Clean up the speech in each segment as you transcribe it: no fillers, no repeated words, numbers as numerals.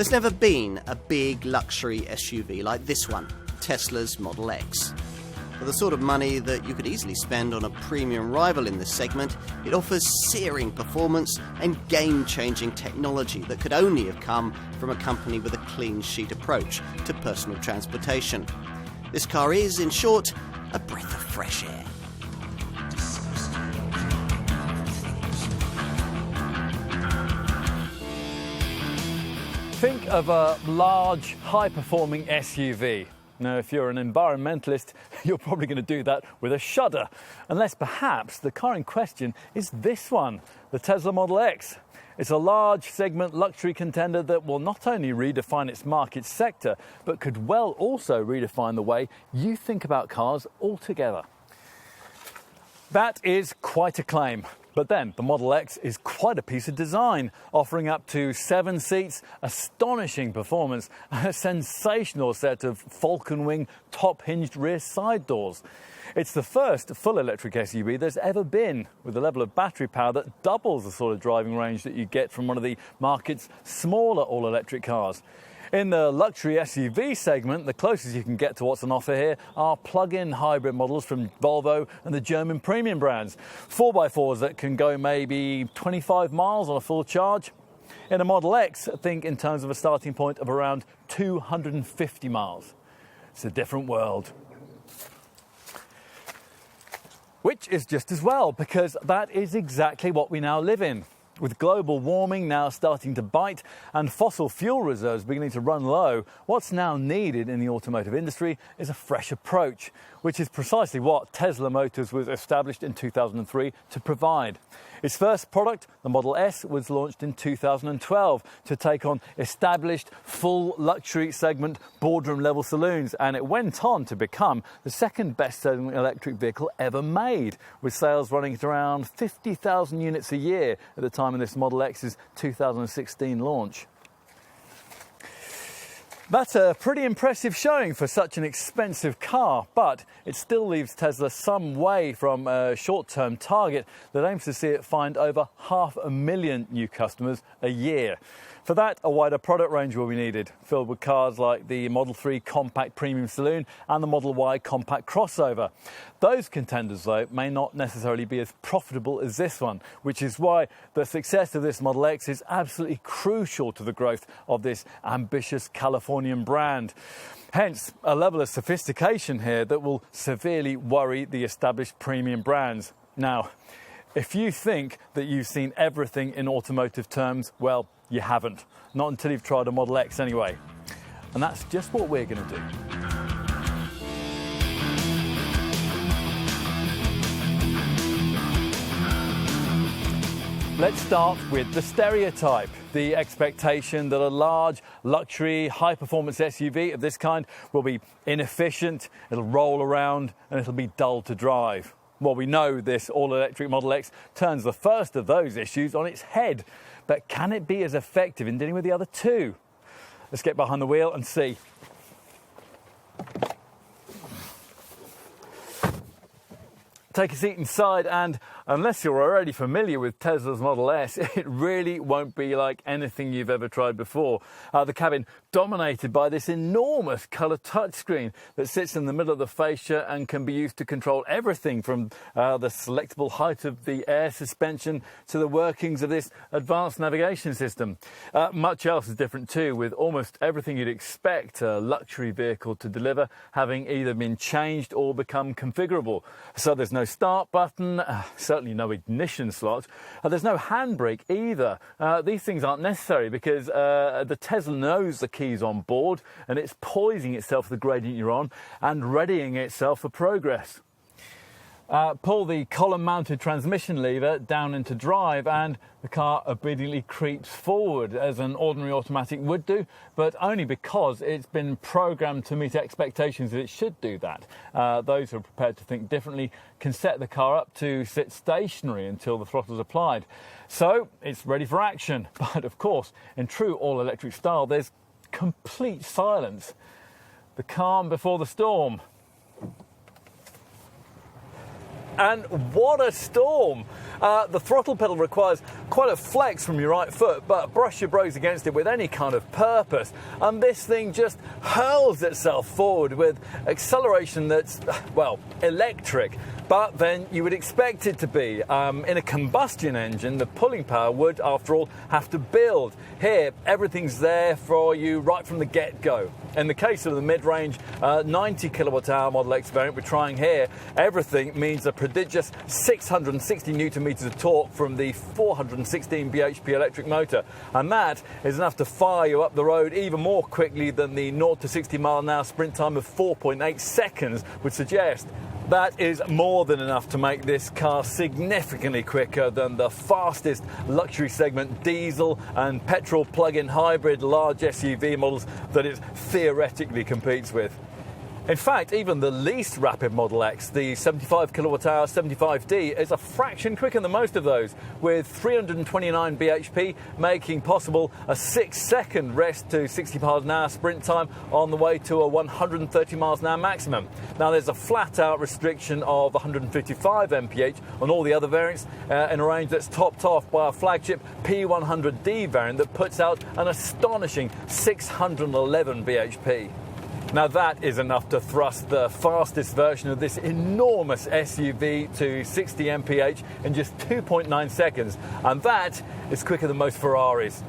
There's never been a big luxury SUV like this one, Tesla's Model X. For the sort of money that you could easily spend on a premium rival in this segment, it offers searing performance and game-changing technology that could only have come from a company with a clean sheet approach to personal transportation. This car is, in short, a breath of fresh air. Think of a large, high-performing SUV. Now, if you're an environmentalist, you're probably going to do that with a shudder, unless perhaps the car in question is this one, the Tesla Model X. It's a large segment luxury contender that will not only redefine its market sector, but could well also redefine the way you think about cars altogether. That is quite a claim. But then, the Model X is quite a piece of design, offering up to 7 seats, astonishing performance, and a sensational set of Falcon Wing top-hinged rear side doors. It's the first full-electric SUV there's ever been, with a level of battery power that doubles the sort of driving range that you get from one of the market's smaller all-electric cars. In the luxury SUV segment, the closest you can get to what's on offer here are plug-in hybrid models from Volvo and the German premium brands. 4x4s that can go maybe 25 miles on a full charge. In a Model X, think in terms of a starting point of around 250 miles. It's a different world. Which is just as well, because that is exactly what we now live in. With global warming now starting to bite and fossil fuel reserves beginning to run low, what's now needed in the automotive industry is a fresh approach, which is precisely what Tesla Motors was established in 2003 to provide. Its first product, the Model S, was launched in 2012 to take on established full luxury segment boardroom level saloons, and it went on to become the second best-selling electric vehicle ever made, with sales running at around 50,000 units a year at the time of this Model X's 2016 launch. That's a pretty impressive showing for such an expensive car, but it still leaves Tesla some way from a short-term target that aims to see it find over 500,000 new customers a year. For that, a wider product range will be needed, filled with cars like the Model 3 compact premium saloon and the Model Y compact crossover. Those contenders, though, may not necessarily be as profitable as this one, which is why the success of this Model X is absolutely crucial to the growth of this ambitious Californian brand. Hence, a level of sophistication here that will severely worry the established premium brands. Now, if you think that you've seen everything in automotive terms, well, you haven't. Not until you've tried a Model X anyway. And that's just what we're going to do. Let's start with the stereotype, the expectation that a large, luxury, high-performance SUV of this kind will be inefficient, it'll roll around, and it'll be dull to drive. Well, we know this all-electric Model X turns the first of those issues on its head. But can it be as effective in dealing with the other two? Let's get behind the wheel and see. Take a seat inside, and unless you're already familiar with Tesla's Model S, it really won't be like anything you've ever tried before. The cabin dominated by this enormous colour touchscreen that sits in the middle of the fascia and can be used to control everything from the selectable height of the air suspension to the workings of this advanced navigation system. Much else is different too, with almost everything you'd expect a luxury vehicle to deliver having either been changed or become configurable. So there's no start button, certainly no ignition slot. There's no handbrake either. These things aren't necessary because the Tesla knows the keys on board and it's poising itself for the gradient you're on and readying itself for progress. Pull the column-mounted transmission lever down into drive and the car obediently creeps forward as an ordinary automatic would do, but only because it's been programmed to meet expectations that it should do that. Those who are prepared to think differently can set the car up to sit stationary until the throttle is applied. So it's ready for action. But of course, in true all-electric style, there's complete silence. The calm before the storm. And what a storm! The throttle pedal requires quite a flex from your right foot, but brush your brakes against it with any kind of purpose. And this thing just hurls itself forward with acceleration that's, well, electric. But then you would expect it to be. In a combustion engine, the pulling power would, after all, have to build. Here, everything's there for you right from the get-go. In the case of the mid-range 90 kilowatt-hour Model X variant we're trying here, everything means a prodigious 660 newton meters of torque from the 416 bhp electric motor. And that is enough to fire you up the road even more quickly than the 0 to 60 mile an hour sprint time of 4.8 seconds would suggest. That is more than enough to make this car significantly quicker than the fastest luxury segment diesel and petrol plug-in hybrid large SUV models that it theoretically competes with. In fact, even the least rapid Model X, the 75 kilowatt-hour 75D, is a fraction quicker than most of those, with 329 bhp, making possible a 6-second rest to 60 miles an hour sprint time on the way to a 130 miles an hour maximum. Now, there's a flat-out restriction of 155 mph on all the other variants in a range that's topped off by a flagship P100D variant that puts out an astonishing 611 bhp. Now that is enough to thrust the fastest version of this enormous SUV to 60 mph in just 2.9 seconds, and that is quicker than most Ferraris.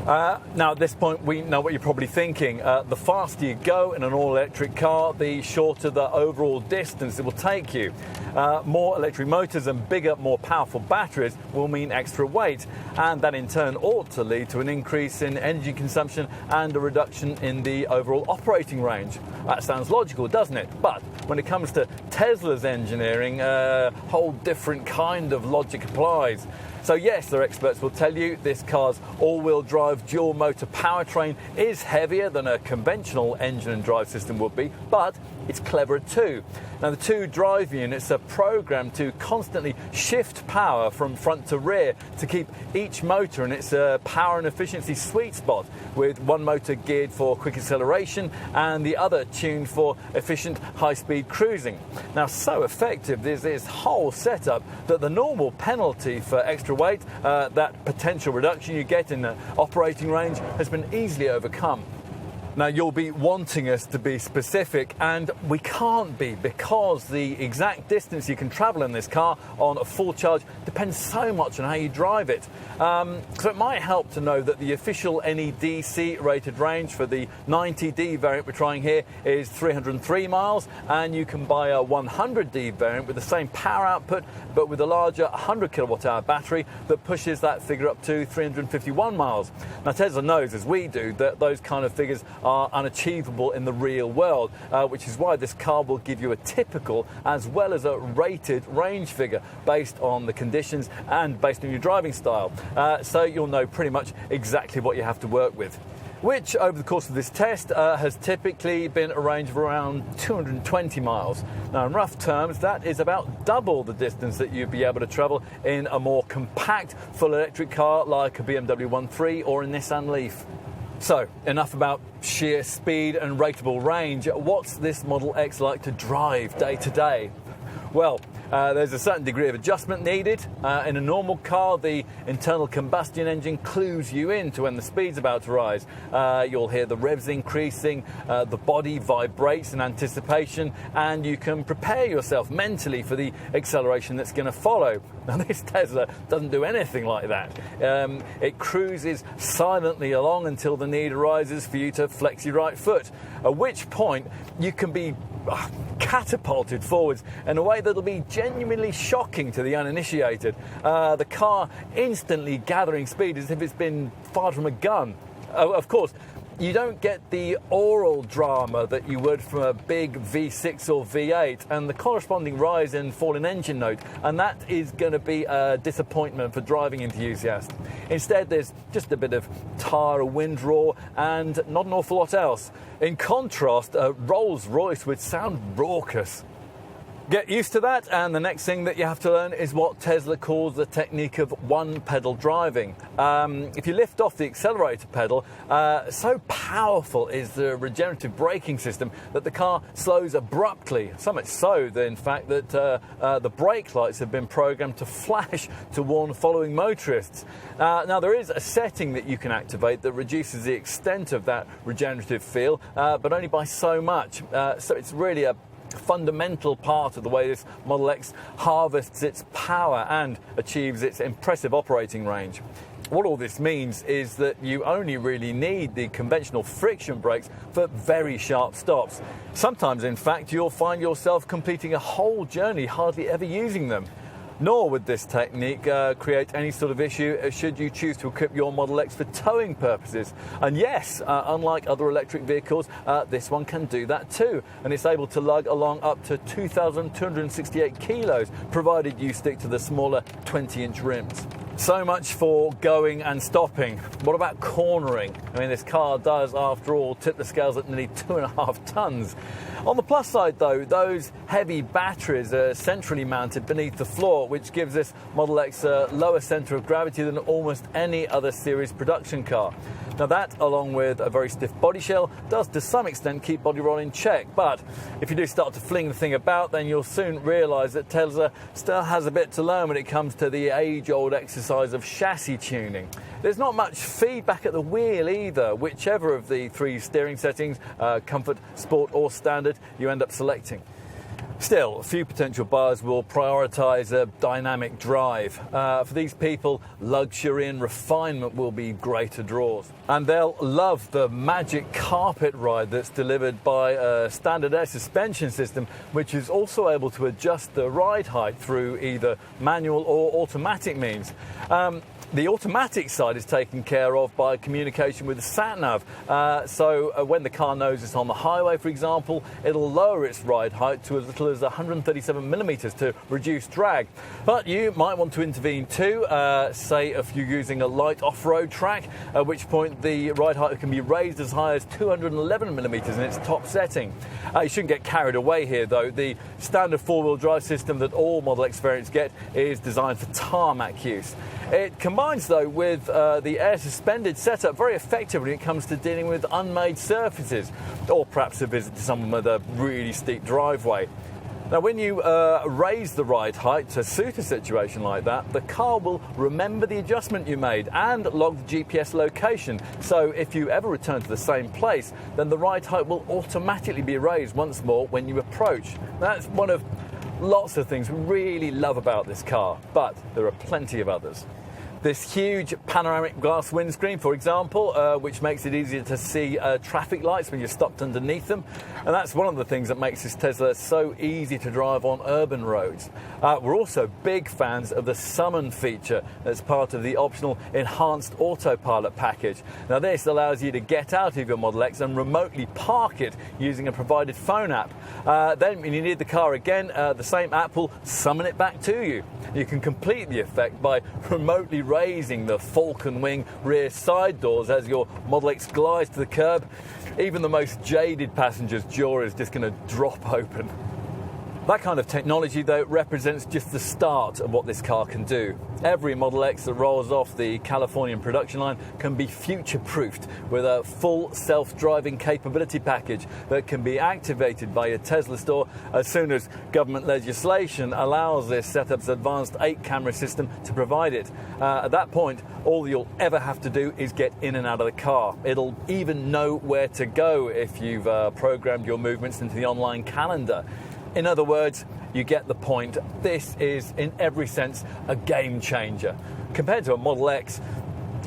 Now at this point we know what you're probably thinking. The faster you go in an all-electric car, the shorter the overall distance it will take you. More electric motors and bigger, more powerful batteries will mean extra weight, and that in turn ought to lead to an increase in energy consumption and a reduction in the overall operating range. That sounds logical, doesn't it? But when it comes to Tesla's engineering, a whole different kind of logic applies. So yes, their experts will tell you this car's all-wheel drive dual-motor powertrain is heavier than a conventional engine and drive system would be, but it's cleverer too. Now, the two drive units are programmed to constantly shift power from front to rear to keep each motor in its power and efficiency sweet spot, with one motor geared for quick acceleration and the other tuned for efficient high-speed cruising. Now, so effective is this whole setup that the normal penalty for extra weight, that potential reduction you get in the operating range, has been easily overcome. Now, you'll be wanting us to be specific, and we can't be, because the exact distance you can travel in this car on a full charge depends so much on how you drive it. So it might help to know that the official NEDC rated range for the 90D variant we're trying here is 303 miles, and you can buy a 100D variant with the same power output but with a larger 100 kilowatt hour battery that pushes that figure up to 351 miles. Now, Tesla knows, as we do, that those kind of figures are unachievable in the real world, which is why this car will give you a typical as well as a rated range figure based on the conditions and based on your driving style. So you'll know pretty much exactly what you have to work with, which over the course of this test has typically been a range of around 220 miles. Now, in rough terms, that is about double the distance that you'd be able to travel in a more compact full electric car like a BMW 1.3 or a Nissan Leaf. So, enough about sheer speed and rateable range. What's this Model X like to drive day to day? Well, there's a certain degree of adjustment needed. In a normal car, the internal combustion engine clues you in to when the speed's about to rise. You'll hear the revs increasing, the body vibrates in anticipation, and you can prepare yourself mentally for the acceleration that's going to follow. Now, this Tesla doesn't do anything like that. It cruises silently along until the need arises for you to flex your right foot, at which point you can be catapulted forwards in a way that'll be genuinely shocking to the uninitiated. The car instantly gathering speed as if it's been fired from a gun. Of course, you don't get the oral drama that you would from a big V6 or V8 and the corresponding rise and fall in engine note, and that is going to be a disappointment for driving enthusiasts. Instead, there's just a bit of tire, wind roar, and not an awful lot else. In contrast, a Rolls-Royce would sound raucous. Get used to that, and the next thing that you have to learn is what Tesla calls the technique of one-pedal driving. If you lift off the accelerator pedal, so powerful is the regenerative braking system that the car slows abruptly, so much so, that, in fact, that the brake lights have been programmed to flash to warn following motorists. Now, there is a setting that you can activate that reduces the extent of that regenerative feel, but only by so much. So it's really a fundamental part of the way this Model X harvests its power and achieves its impressive operating range. What all this means is that you only really need the conventional friction brakes for very sharp stops. Sometimes, in fact, you'll find yourself completing a whole journey hardly ever using them. Nor would this technique create any sort of issue should you choose to equip your Model X for towing purposes. And yes, unlike other electric vehicles, this one can do that too. And it's able to lug along up to 2,268 kilos, provided you stick to the smaller 20-inch rims. So much for going and stopping. What about cornering? I mean, this car does, after all, tip the scales at nearly 2.5 tons. On the plus side, though, those heavy batteries are centrally mounted beneath the floor, which gives this Model X a lower centre of gravity than almost any other series production car. Now that, along with a very stiff body shell, does to some extent keep body roll in check, but if you do start to fling the thing about, then you'll soon realise that Tesla still has a bit to learn when it comes to the age-old exercise of chassis tuning. There's not much feedback at the wheel either, whichever of the three steering settings, comfort, sport or standard, you end up selecting. Still, a few potential buyers will prioritise a dynamic drive. For these people, luxury and refinement will be greater draws. And they'll love the magic carpet ride that's delivered by a standard air suspension system, which is also able to adjust the ride height through either manual or automatic means. The automatic side is taken care of by communication with the sat-nav. So when the car knows it's on the highway, for example, it'll lower its ride height to as little as 137 millimetres to reduce drag. But you might want to intervene too, say if you're using a light off-road track, at which point the ride height can be raised as high as 211 millimetres in its top setting. You shouldn't get carried away here, though. The standard four-wheel drive system that all Model X variants get is designed for tarmac use. It combines, though, with the air-suspended setup very effectively when it comes to dealing with unmade surfaces, or perhaps a visit to someone with a really steep driveway. Now, when you raise the ride height to suit a situation like that, the car will remember the adjustment you made and log the GPS location. So if you ever return to the same place, then the ride height will automatically be raised once more when you approach. That's one of lots of things we really love about this car, but there are plenty of others. This huge panoramic glass windscreen, for example, which makes it easier to see traffic lights when you're stopped underneath them. And that's one of the things that makes this Tesla so easy to drive on urban roads. We're also big fans of the Summon feature that's part of the optional enhanced autopilot package. Now this allows you to get out of your Model X and remotely park it using a provided phone app. Then when you need the car again, the same app will summon it back to you. You can complete the effect by remotely raising the Falcon Wing rear side doors as your Model X glides to the curb. Even the most jaded passenger's jaw is just going to drop open. That kind of technology, though, represents just the start of what this car can do. Every Model X that rolls off the Californian production line can be future-proofed with a full self-driving capability package that can be activated by your Tesla store as soon as government legislation allows this setup's advanced 8-camera system to provide it. At that point, all you'll ever have to do is get in and out of the car. It'll even know where to go if you've programmed your movements into the online calendar. In other words, you get the point. This is, in every sense, a game changer. Compared to a Model X,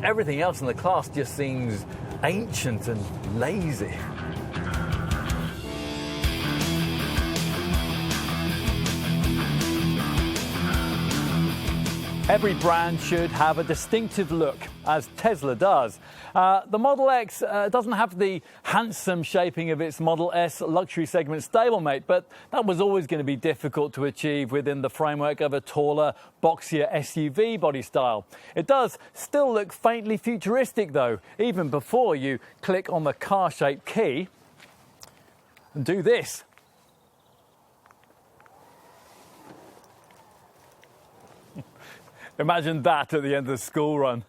everything else in the class just seems ancient and lazy. Every brand should have a distinctive look, as Tesla does. The Model X doesn't have the handsome shaping of its Model S luxury segment stablemate, but that was always going to be difficult to achieve within the framework of a taller, boxier SUV body style. It does still look faintly futuristic, though, even before you click on the car-shaped key and do this. Imagine that at the end of the school run.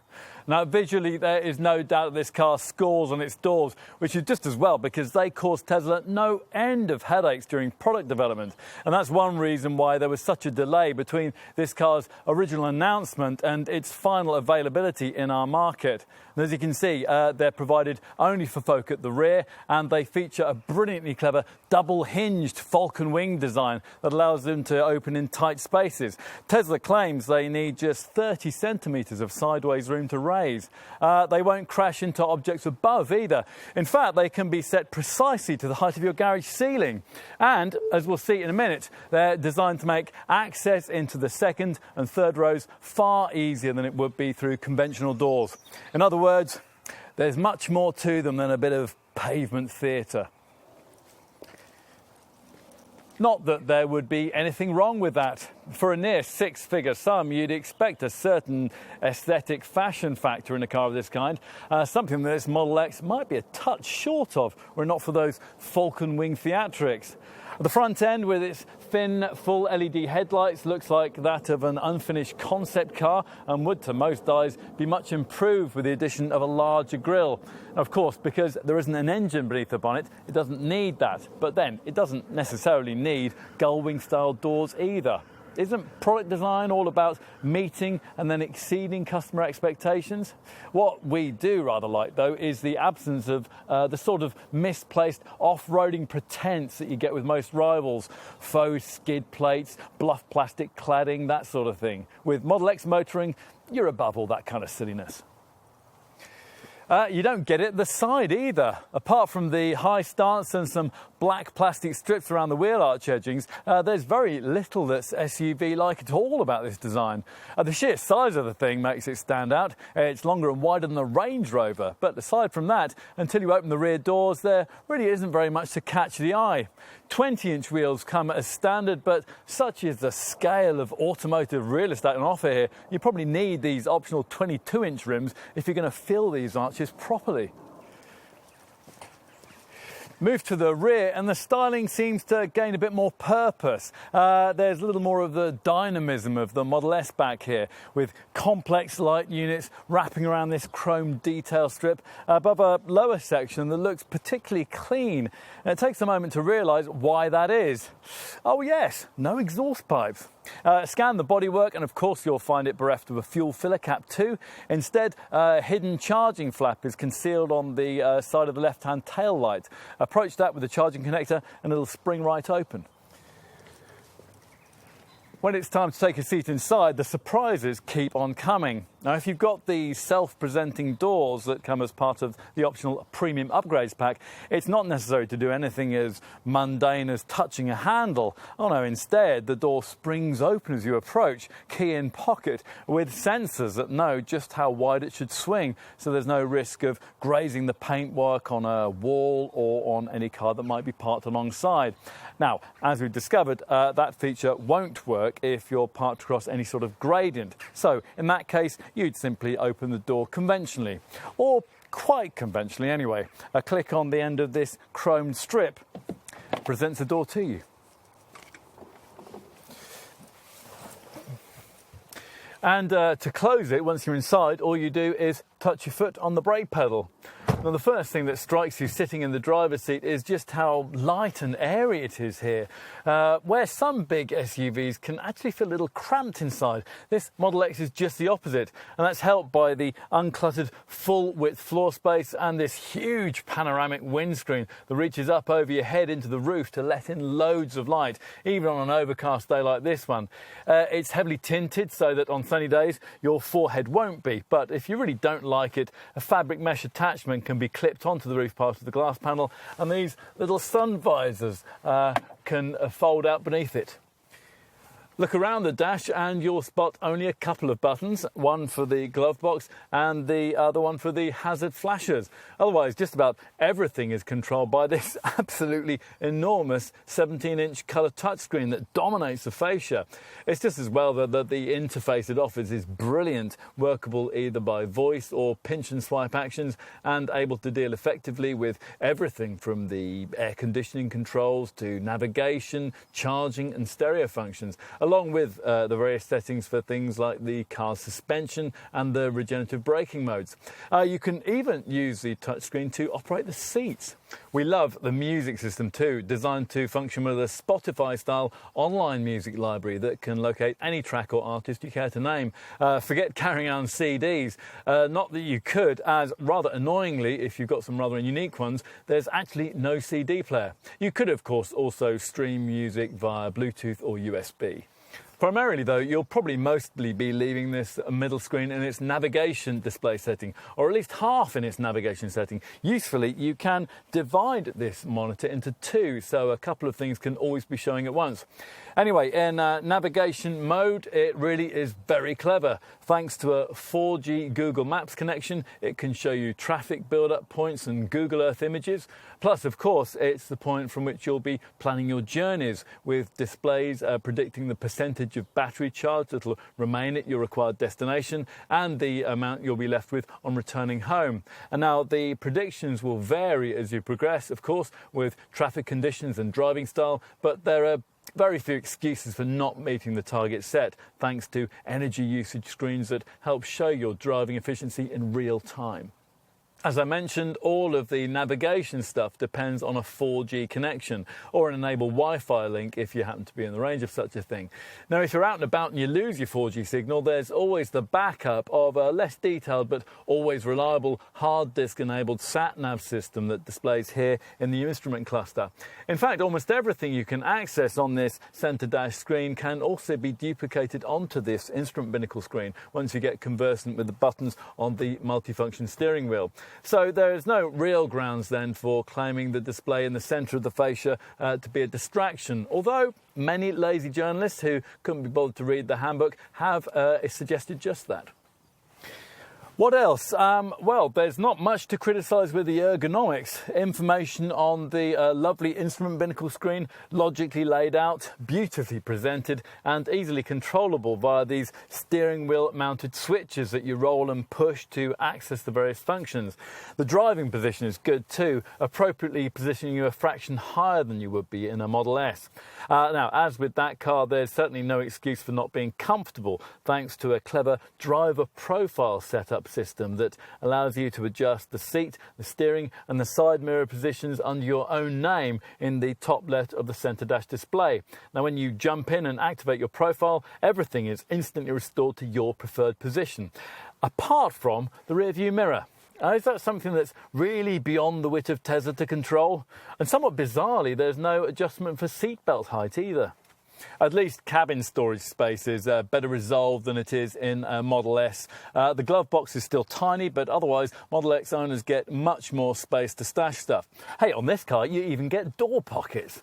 Now, visually, there is no doubt that this car scores on its doors, which is just as well because they caused Tesla no end of headaches during product development. And that's one reason why there was such a delay between this car's original announcement and its final availability in our market. And as you can see, they're provided only for folk at the rear, and they feature a brilliantly clever double-hinged falcon wing design that allows them to open in tight spaces. Tesla claims they need just 30 centimetres of sideways room to raise. They won't crash into objects above either. In fact, they can be set precisely to the height of your garage ceiling. And, as we'll see in a minute, they're designed to make access into the second and third rows far easier than it would be through conventional doors. In other words, there's much more to them than a bit of pavement theatre. Not that there would be anything wrong with that. For a near six-figure sum, you'd expect a certain aesthetic fashion factor in a car of this kind, something that this Model X might be a touch short of, were it not for those falcon wing theatrics. The front end, with its thin, full LED headlights, looks like that of an unfinished concept car and would, to most eyes, be much improved with the addition of a larger grille. Of course, because there isn't an engine beneath the bonnet, it doesn't need that. But then, it doesn't necessarily need gull-wing-style doors either. Isn't product design all about meeting and then exceeding customer expectations? What we do rather like, though, is the absence of the sort of misplaced off-roading pretense that you get with most rivals. Faux skid plates, bluff plastic cladding, that sort of thing. With Model X motoring, you're above all that kind of silliness. You don't get it at the side either. Apart from the high stance and some black plastic strips around the wheel arch edgings, there's very little that's SUV-like at all about this design. The sheer size of the thing makes it stand out. It's longer and wider than the Range Rover, but aside from that, until you open the rear doors, there really isn't very much to catch the eye. 20-inch wheels come as standard, but such is the scale of automotive real estate on offer here, you probably need these optional 22-inch rims if you're going to fill these arches properly. Move to the rear and the styling seems to gain a bit more purpose. There's a little more of the dynamism of the Model S back here, with complex light units wrapping around this chrome detail strip above a lower section that looks particularly clean. And it takes a moment to realise why that is. Oh yes, no exhaust pipes. Scan the bodywork and of course you'll find it bereft of a fuel filler cap too. Instead, a hidden charging flap is concealed on the side of the left-hand tail light. Approach that with the charging connector and it'll spring right open. When it's time to take a seat inside, the surprises keep on coming. Now, if you've got the self-presenting doors that come as part of the optional premium upgrades pack, it's not necessary to do anything as mundane as touching a handle. Oh no, instead, the door springs open as you approach, key in pocket, with sensors that know just how wide it should swing, so there's no risk of grazing the paintwork on a wall or on any car that might be parked alongside. Now, as we've discovered, that feature won't work if you're parked across any sort of gradient. So, in that case, you'd simply open the door conventionally, or quite conventionally anyway. A click on the end of this chromed strip presents the door to you. And to close it, once you're inside, all you do is touch your foot on the brake pedal. Now, the first thing that strikes you sitting in the driver's seat is just how light and airy it is here. Where some big SUVs can actually feel a little cramped inside, this Model X is just the opposite, and that's helped by the uncluttered full-width floor space and this huge panoramic windscreen that reaches up over your head into the roof to let in loads of light, even on an overcast day like this one. It's heavily tinted so that on sunny days your forehead won't be, but if you really don't like it, a fabric mesh attachment can be clipped onto the roof part of the glass panel, and these little sun visors can fold out beneath it. Look around the dash and you'll spot only a couple of buttons, one for the glove box and the other one for the hazard flashers. Otherwise, just about everything is controlled by this absolutely enormous 17-inch colour touchscreen that dominates the fascia. It's just as well that the interface it offers is brilliant, workable either by voice or pinch and swipe actions, and able to deal effectively with everything from the air conditioning controls to navigation, charging and stereo functions. along with the various settings for things like the car's suspension and the regenerative braking modes. You can even use the touchscreen to operate the seats. We love the music system too, designed to function with a Spotify-style online music library that can locate any track or artist you care to name. Forget carrying on CDs. Not that you could, as rather annoyingly, if you've got some rather unique ones, there's actually no CD player. You could, of course, also stream music via Bluetooth or USB. Primarily, though, you'll probably mostly be leaving this middle screen in its navigation display setting, or at least half in its navigation setting. Usefully, you can divide this monitor into two, so a couple of things can always be showing at once. Anyway, in navigation mode, it really is very clever. Thanks to a 4G Google Maps connection, it can show you traffic build-up points and Google Earth images. Plus, of course, it's the point from which you'll be planning your journeys, with displays predicting the percentage of battery charge that will remain at your required destination and the amount you'll be left with on returning home. And now the predictions will vary as you progress, of course, with traffic conditions and driving style, but there are very few excuses for not meeting the target set, thanks to energy usage screens that help show your driving efficiency in real time. As I mentioned, all of the navigation stuff depends on a 4G connection or an enabled Wi-Fi link if you happen to be in the range of such a thing. Now, if you're out and about and you lose your 4G signal, there's always the backup of a less detailed but always reliable hard disk enabled sat-nav system that displays here in the instrument cluster. In fact, almost everything you can access on this center dash screen can also be duplicated onto this instrument binnacle screen once you get conversant with the buttons on the multifunction steering wheel. So there is no real grounds then for claiming the display in the centre of the fascia to be a distraction, although many lazy journalists who couldn't be bothered to read the handbook have suggested just that. What else? Well, there's not much to criticise with the ergonomics. Information on the lovely instrument binnacle screen, logically laid out, beautifully presented and easily controllable via these steering wheel mounted switches that you roll and push to access the various functions. The driving position is good too, appropriately positioning you a fraction higher than you would be in a Model S. Now, as with that car, there's certainly no excuse for not being comfortable, thanks to a clever driver profile setup system that allows you to adjust the seat, the steering and the side mirror positions under your own name in the top left of the centre dash display. Now, when you jump in and activate your profile, everything is instantly restored to your preferred position, apart from the rear view mirror. Is that something that's really beyond the wit of Tesla to control? And somewhat bizarrely, there's no adjustment for seatbelt height either. At least cabin storage space is better resolved than it is in Model S. The glove box is still tiny, but otherwise Model X owners get much more space to stash stuff. Hey, on this car you even get door pockets.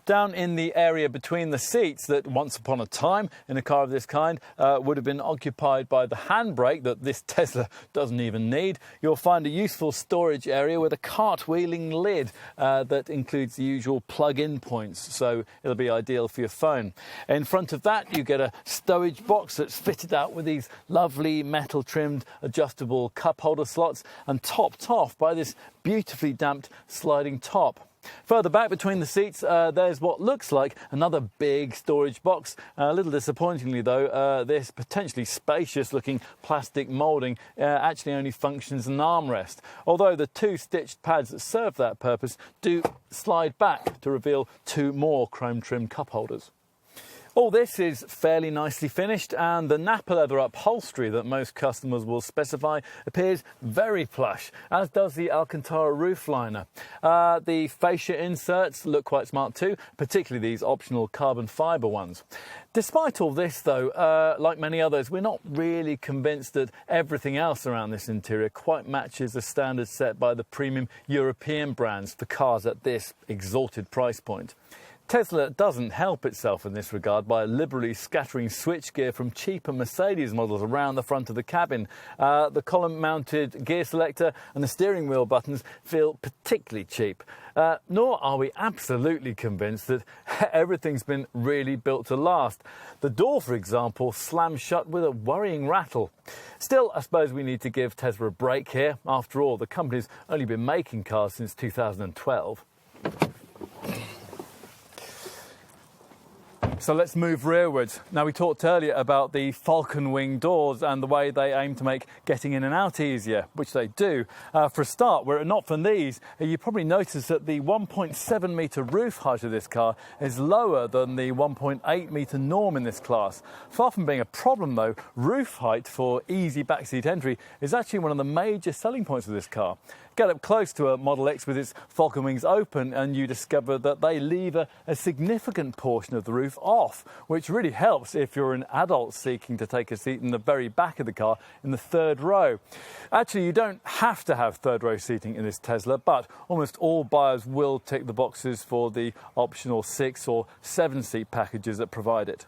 Down in the area between the seats that once upon a time in a car of this kind would have been occupied by the handbrake that this Tesla doesn't even need, you'll find a useful storage area with a cartwheeling lid that includes the usual plug-in points, so it'll be ideal for your phone. In front of that you get a stowage box that's fitted out with these lovely metal trimmed adjustable cup holder slots and topped off by this beautifully damped sliding top. Further back between the seats, there's what looks like another big storage box. A little disappointingly, though, this potentially spacious-looking plastic moulding actually only functions as an armrest, although the two stitched pads that serve that purpose do slide back to reveal two more chrome-trimmed cup holders. All this is fairly nicely finished, and the Nappa leather upholstery that most customers will specify appears very plush, as does the Alcantara roof liner. The fascia inserts look quite smart too, particularly these optional carbon fibre ones. Despite all this, though, like many others, we're not really convinced that everything else around this interior quite matches the standards set by the premium European brands for cars at this exalted price point. Tesla doesn't help itself in this regard by liberally scattering switchgear from cheaper Mercedes models around the front of the cabin. The column-mounted gear selector and the steering wheel buttons feel particularly cheap. Nor are we absolutely convinced that everything's been really built to last. The door, for example, slams shut with a worrying rattle. Still, I suppose we need to give Tesla a break here. After all, the company's only been making cars since 2012. So let's move rearwards. Now, we talked earlier about the Falcon Wing doors and the way they aim to make getting in and out easier, which they do. For a start, were it not for these, you probably notice that the 1.7 metre roof height of this car is lower than the 1.8 metre norm in this class. Far from being a problem though, roof height for easy backseat entry is actually one of the major selling points of this car. Get up close to a Model X with its Falcon Wings open and you discover that they leave a significant portion of the roof off, which really helps if you're an adult seeking to take a seat in the very back of the car in the third row. Actually, you don't have to have third row seating in this Tesla, but almost all buyers will tick the boxes for the optional 6 or 7 seat packages that provide it.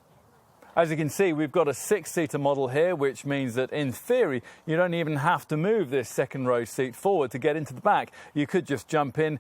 As you can see, we've got a 6-seater model here, which means that in theory, you don't even have to move this second row seat forward to get into the back. You could just jump in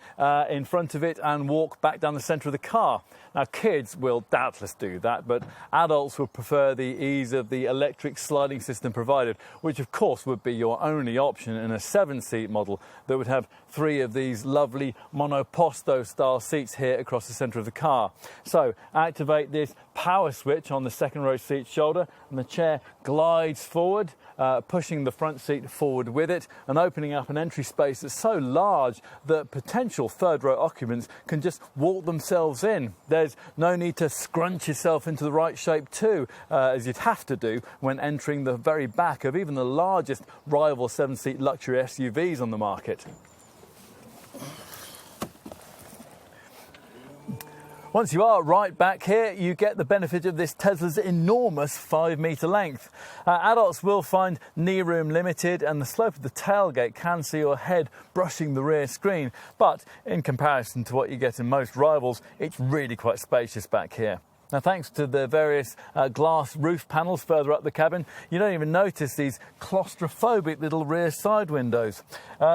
front of it and walk back down the centre of the car. Now, kids will doubtless do that, but adults would prefer the ease of the electric sliding system provided, which of course would be your only option in a 7-seat model that would have 3 of these lovely monoposto style seats here across the centre of the car. So activate this power switch on the second row seat shoulder and the chair glides forward, pushing the front seat forward with it and opening up an entry space that's so large that potential third row occupants can just walk themselves in. There's no need to scrunch yourself into the right shape too, as you'd have to do when entering the very back of even the largest rival 7-seat luxury SUVs on the market. Once you are right back here, you get the benefit of this Tesla's enormous 5-metre length. Adults will find knee room limited and the slope of the tailgate can see your head brushing the rear screen, but in comparison to what you get in most rivals, it's really quite spacious back here. Now, thanks to the various glass roof panels further up the cabin, you don't even notice these claustrophobic little rear side windows.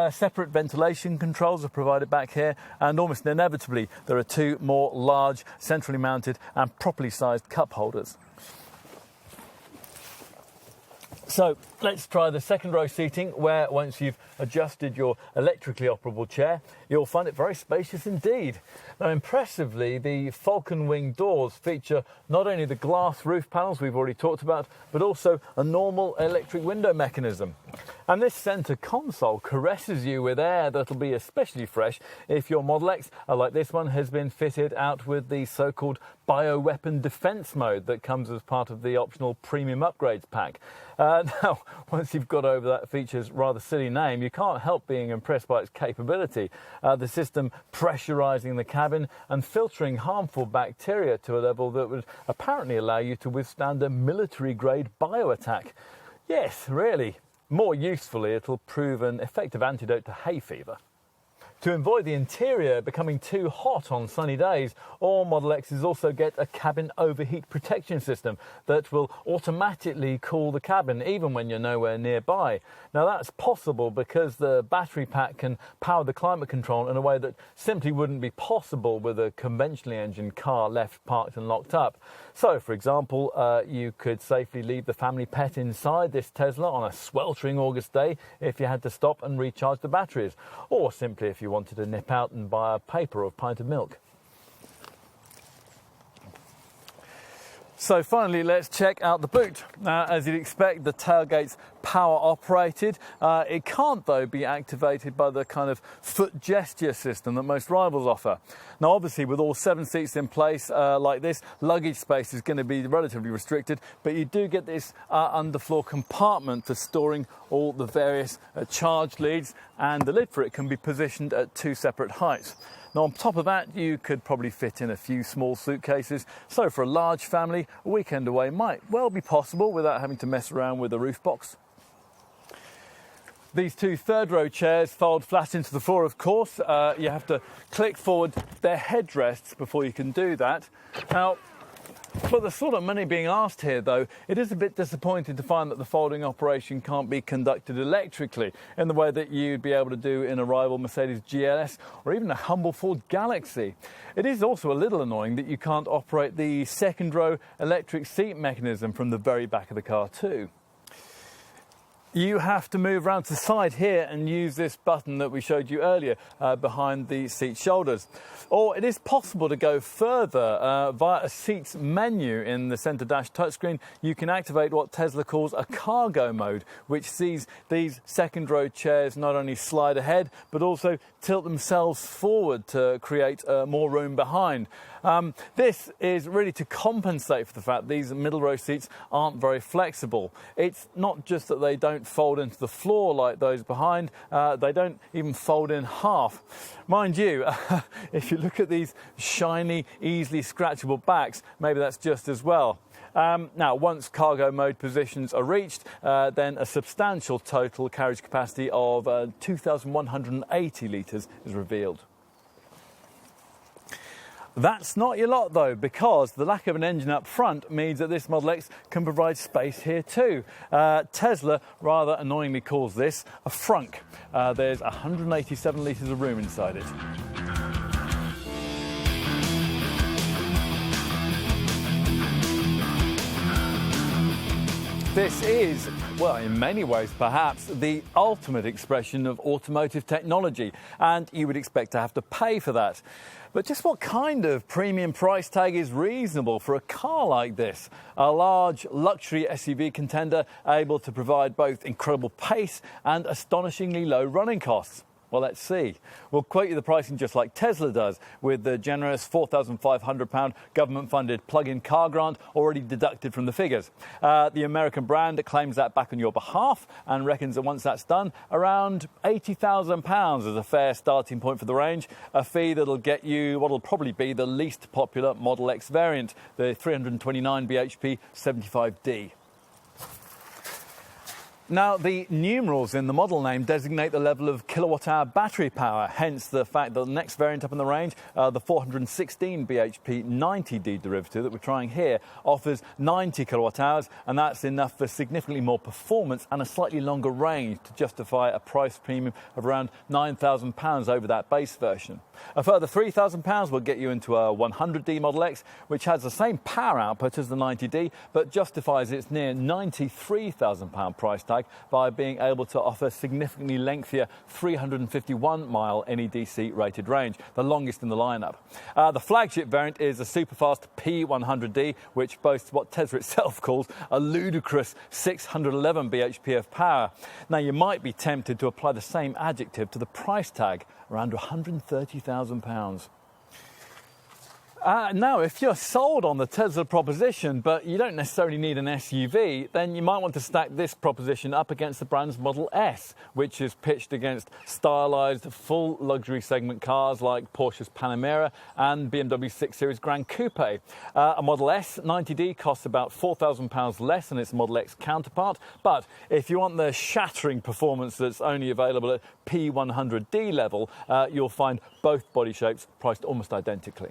Separate ventilation controls are provided back here, and almost inevitably there are 2 more large, centrally mounted and properly sized cup holders. So let's try the second row seating, where once you've adjusted your electrically operable chair, you'll find it very spacious indeed. Now, impressively, the Falcon Wing doors feature not only the glass roof panels we've already talked about, but also a normal electric window mechanism. And this centre console caresses you with air that'll be especially fresh if your Model X, like this one, has been fitted out with the so-called bioweapon defence mode that comes as part of the optional premium upgrades pack. Now, once you've got over that feature's rather silly name, you can't help being impressed by its capability. The system pressurising the cabin and filtering harmful bacteria to a level that would apparently allow you to withstand a military-grade bio-attack. Yes, really. More usefully, it'll prove an effective antidote to hay fever. To avoid the interior becoming too hot on sunny days, all Model X's also get a cabin overheat protection system that will automatically cool the cabin even when you're nowhere nearby. Now, that's possible because the battery pack can power the climate control in a way that simply wouldn't be possible with a conventionally engined car left parked and locked up. So, for example, you could safely leave the family pet inside this Tesla on a sweltering August day if you had to stop and recharge the batteries, or simply if you wanted to nip out and buy a paper or a pint of milk. So finally, let's check out the boot. Now, as you'd expect, the tailgate's power operated. It can't, though, be activated by the kind of foot gesture system that most rivals offer. Now, obviously, with all 7 seats in place like this, luggage space is going to be relatively restricted, but you do get this underfloor compartment for storing all the various charge leads, and the lid for it can be positioned at 2 separate heights. Now, on top of that, you could probably fit in a few small suitcases. So for a large family, a weekend away might well be possible without having to mess around with a roof box. These 2 third-row chairs fold flat into the floor, of course. You have to click forward their headrests before you can do that. Now, for the sort of money being asked here, though, it is a bit disappointing to find that the folding operation can't be conducted electrically in the way that you'd be able to do in a rival Mercedes GLS or even a humble Ford Galaxy. It is also a little annoying that you can't operate the second-row electric seat mechanism from the very back of the car too. You have to move around to the side here and use this button that we showed you earlier behind the seat shoulders. Or it is possible to go further via a seats menu in the centre dash touchscreen. You can activate what Tesla calls a cargo mode, which sees these second row chairs not only slide ahead but also tilt themselves forward to create more room behind. This is really to compensate for the fact these middle row seats aren't very flexible. It's not just that they don't fold into the floor like those behind, they don't even fold in half. Mind you, if you look at these shiny, easily scratchable backs, maybe that's just as well. Now, once cargo mode positions are reached, then a substantial total carriage capacity of 2,180 litres is revealed. That's not your lot though, because the lack of an engine up front means that this Model X can provide space here too. Tesla rather annoyingly calls this a frunk. There's 187 litres of room inside it. This is, well, in many ways perhaps, the ultimate expression of automotive technology, and you would expect to have to pay for that. But just what kind of premium price tag is reasonable for a car like this? A large luxury SUV contender able to provide both incredible pace and astonishingly low running costs. Well, let's see. We'll quote you the pricing just like Tesla does, with the generous £4,500 government-funded plug-in car grant already deducted from the figures. The American brand claims that back on your behalf and reckons that once that's done, around £80,000 is a fair starting point for the range, a fee that'll get you what'll probably be the least popular Model X variant, the 329 bhp 75D. Now, the numerals in the model name designate the level of kilowatt-hour battery power, hence the fact that the next variant up in the range, the 416 bhp 90D derivative that we're trying here, offers 90 kilowatt-hours, and that's enough for significantly more performance and a slightly longer range to justify a price premium of around £9,000 over that base version. A further £3,000 will get you into a 100D Model X, which has the same power output as the 90D, but justifies its near £93,000 price tag by being able to offer significantly lengthier 351-mile NEDC rated range, the longest in the lineup. The flagship variant is a superfast P100D, which boasts what Tesla itself calls a ludicrous 611 bhp of power. Now, you might be tempted to apply the same adjective to the price tag, around £130,000. Now, if you're sold on the Tesla proposition, but you don't necessarily need an SUV, then you might want to stack this proposition up against the brand's Model S, which is pitched against stylised, full luxury segment cars like Porsche's Panamera and BMW 6 Series Gran Coupe. A Model S 90D costs about £4,000 less than its Model X counterpart, but if you want the shattering performance that's only available at P100D level, you'll find both body shapes priced almost identically.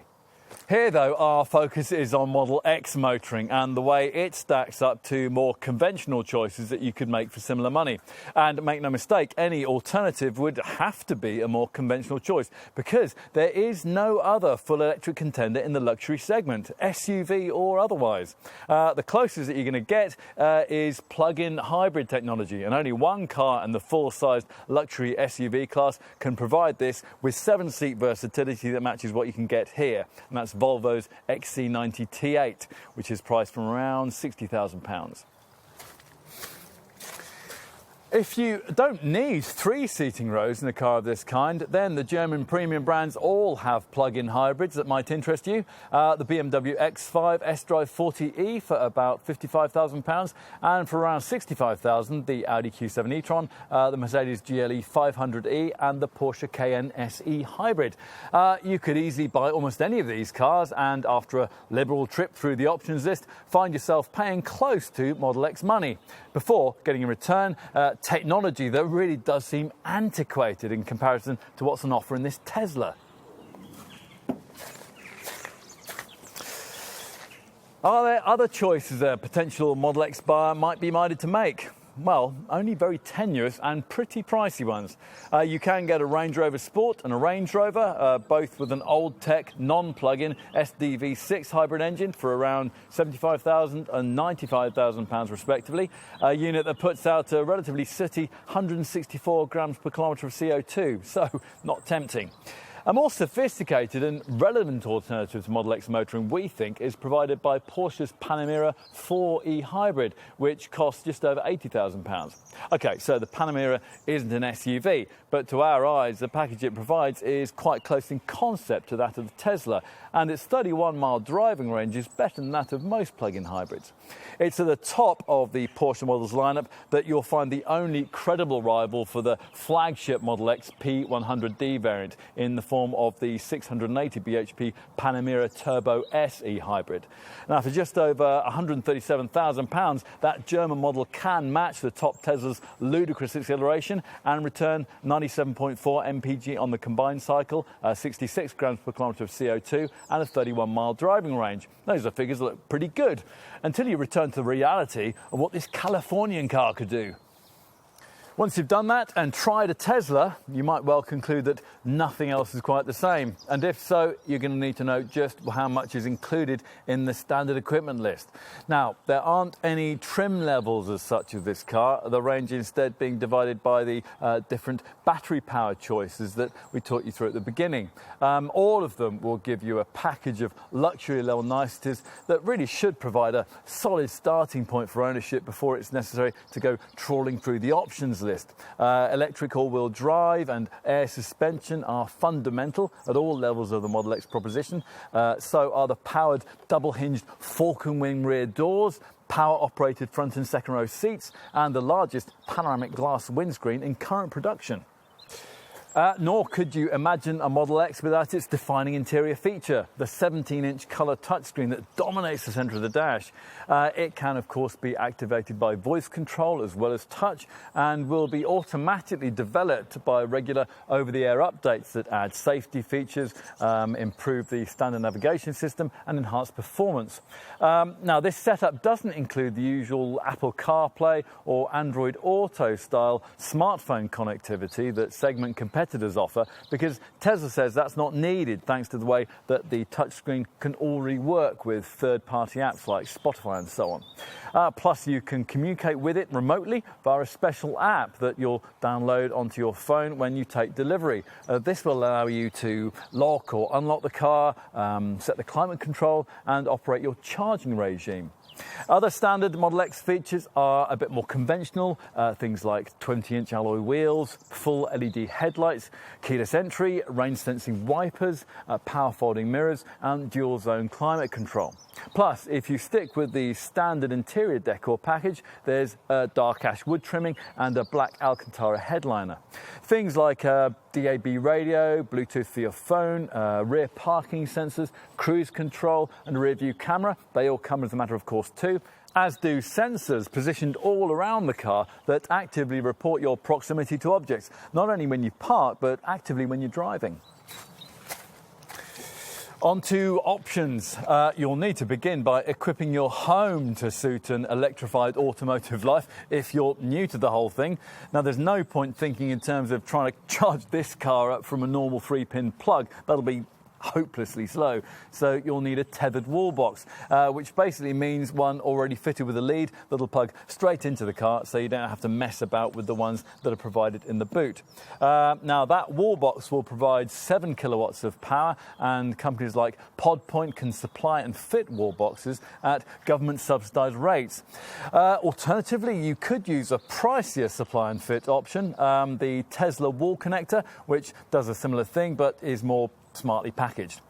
Here, though, our focus is on Model X motoring and the way it stacks up to more conventional choices that you could make for similar money. And make no mistake, any alternative would have to be a more conventional choice because there is no other full electric contender in the luxury segment, SUV or otherwise. The closest that you're going to get is plug-in hybrid technology, and only one car in the full-sized luxury SUV class can provide this with 7-seat versatility that matches what you can get here. And that's Volvo's XC90 T8, which is priced from around £60,000. If you don't need 3 seating rows in a car of this kind, then the German premium brands all have plug-in hybrids that might interest you. The BMW X5 S-Drive 40e for about £55,000, and for around £65,000, the Audi Q7 e-tron, the Mercedes GLE 500e, and the Porsche Cayenne SE hybrid. You could easily buy almost any of these cars, and after a liberal trip through the options list, find yourself paying close to Model X money, before getting in return technology that really does seem antiquated in comparison to what's on offer in this Tesla. Are there other choices a potential Model X buyer might be minded to make? well, only very tenuous and pretty pricey ones. You can get a Range Rover Sport and a Range Rover, both with an old tech non-plug-in SDV6 hybrid engine for around £75,000 and £95,000 respectively. A unit that puts out a relatively city 164 grams per kilometre of CO2, so not tempting. A more sophisticated and relevant alternative to Model X motoring, we think, is provided by Porsche's Panamera 4e Hybrid, which costs just over £80,000. OK, so the Panamera isn't an SUV, but to our eyes, the package it provides is quite close in concept to that of the Tesla, and its 31-mile driving range is better than that of most plug-in hybrids. It's at the top of the Porsche models lineup that you'll find the only credible rival for the flagship Model X P100D variant in the form of the 680 bhp Panamera Turbo SE Hybrid. Now, for just over £137,000, that German model can match the top Tesla's ludicrous acceleration and return 97.4 mpg on the combined cycle, 66 grams per kilometre of CO2 and a 31-mile driving range. Those are figures that look pretty good, until you return to the reality of what this Californian car could do. Once you've done that and tried a Tesla, you might well conclude that nothing else is quite the same. And if so, you're going to need to know just how much is included in the standard equipment list. Now, there aren't any trim levels as such of this car, the range instead being divided by the different battery power choices that we taught you through at the beginning. All of them will give you a package of luxury level niceties that really should provide a solid starting point for ownership before it's necessary to go trawling through the options list. Electric all-wheel drive and air suspension are fundamental at all levels of the Model X proposition. So are the powered double-hinged Falcon Wing rear doors, power-operated front and second row seats, and the largest panoramic glass windscreen in current production. Nor could you imagine a Model X without its defining interior feature, the 17-inch colour touchscreen that dominates the centre of the dash. It can, of course, be activated by voice control as well as touch, and will be automatically developed by regular over-the-air updates that add safety features, improve the standard navigation system, and enhance performance. Now, this setup doesn't include the usual Apple CarPlay or Android Auto style smartphone connectivity that segment competitors offer, because Tesla says that's not needed thanks to the way that the touchscreen can already work with third-party apps like Spotify and so on. Plus, you can communicate with it remotely via a special app that you'll download onto your phone when you take delivery. This will allow you to lock or unlock the car, set the climate control, and operate your charging regime. Other standard Model X features are a bit more conventional, things like 20-inch alloy wheels, full LED headlights, keyless entry, rain-sensing wipers, power folding mirrors, and dual-zone climate control. Plus, if you stick with the standard interior decor package, there's dark ash wood trimming and a black Alcantara headliner. Things like DAB radio, Bluetooth for your phone, rear parking sensors, cruise control and rear view camera, they all come as a matter of course too, as do sensors positioned all around the car that actively report your proximity to objects, not only when you park but actively when you're driving. On to options. You'll need to begin by equipping your home to suit an electrified automotive life if you're new to the whole thing. Now, there's no point thinking in terms of trying to charge this car up from a normal 3-pin plug. That'll be hopelessly slow. So you'll need a tethered wall box, which basically means one already fitted with a lead that'll plug straight into the car, so you don't have to mess about with the ones that are provided in the boot. Now, that wall box will provide 7 kilowatts of power, and companies like Pod Point can supply and fit wall boxes at government subsidised rates. Alternatively, you could use a pricier supply and fit option, the Tesla wall connector, which does a similar thing but is more smartly packaged.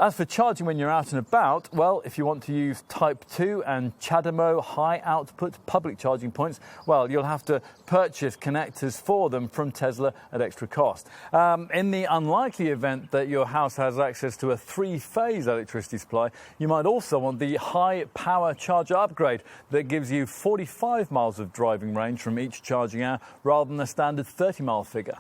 As for charging when you're out and about, well, if you want to use Type 2 and CHAdeMO high output public charging points, well, you'll have to purchase connectors for them from Tesla at extra cost. In the unlikely event that your house has access to a 3-phase electricity supply, you might also want the high power charger upgrade that gives you 45 miles of driving range from each charging hour rather than the standard 30-mile figure.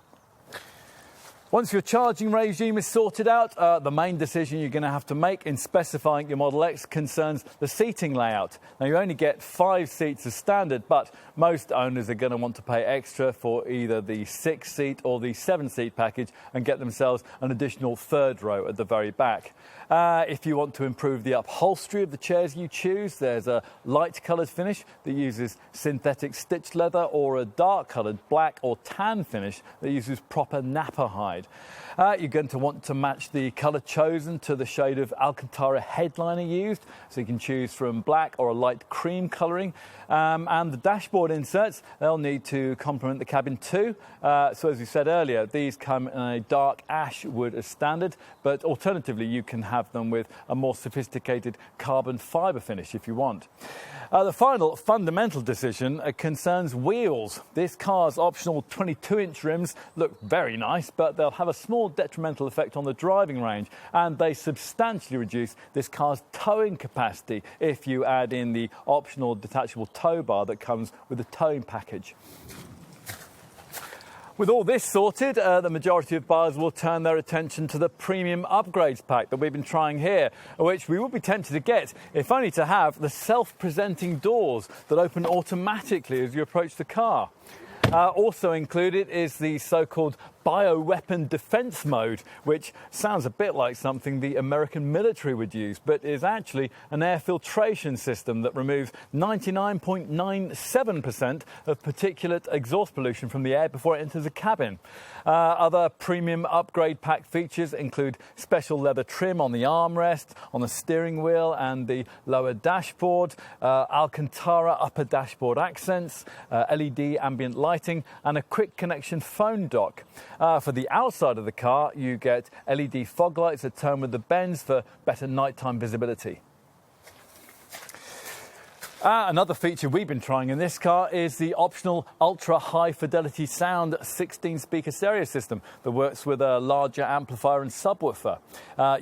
Once your charging regime is sorted out, the main decision you're going to have to make in specifying your Model X concerns the seating layout. Now, you only get 5 seats as standard, but most owners are going to want to pay extra for either the 6-seat or the 7-seat package and get themselves an additional 3rd row at the very back. If you want to improve the upholstery of the chairs you choose, there's a light-coloured finish that uses synthetic stitched leather, or a dark-coloured black or tan finish that uses proper nappa hide. You're going to want to match the colour chosen to the shade of Alcantara headliner used, so you can choose from black or a light cream colouring. And the dashboard inserts, they'll need to complement the cabin too. So as we said earlier, these come in a dark ash wood as standard, but alternatively you can have them with a more sophisticated carbon fibre finish if you want. The final fundamental decision concerns wheels. This car's optional 22-inch rims look very nice, but they'll have a small detrimental effect on the driving range, and they substantially reduce this car's towing capacity if you add in the optional detachable tow bar that comes with the towing package. With all this sorted, the majority of buyers will turn their attention to the premium upgrades pack that we've been trying here, which we would be tempted to get if only to have the self-presenting doors that open automatically as you approach the car. Also included is the so-called bioweapon defense mode, which sounds a bit like something the American military would use, but is actually an air filtration system that removes 99.97% of particulate exhaust pollution from the air before it enters the cabin. Other premium upgrade pack features include special leather trim on the armrest, on the steering wheel and the lower dashboard, Alcantara upper dashboard accents, LED ambient lighting and a quick connection phone dock. For the outside of the car, you get LED fog lights that turn with the bends for better nighttime visibility. Another feature we've been trying in this car is the optional ultra high fidelity sound 16-speaker stereo system that works with a larger amplifier and subwoofer.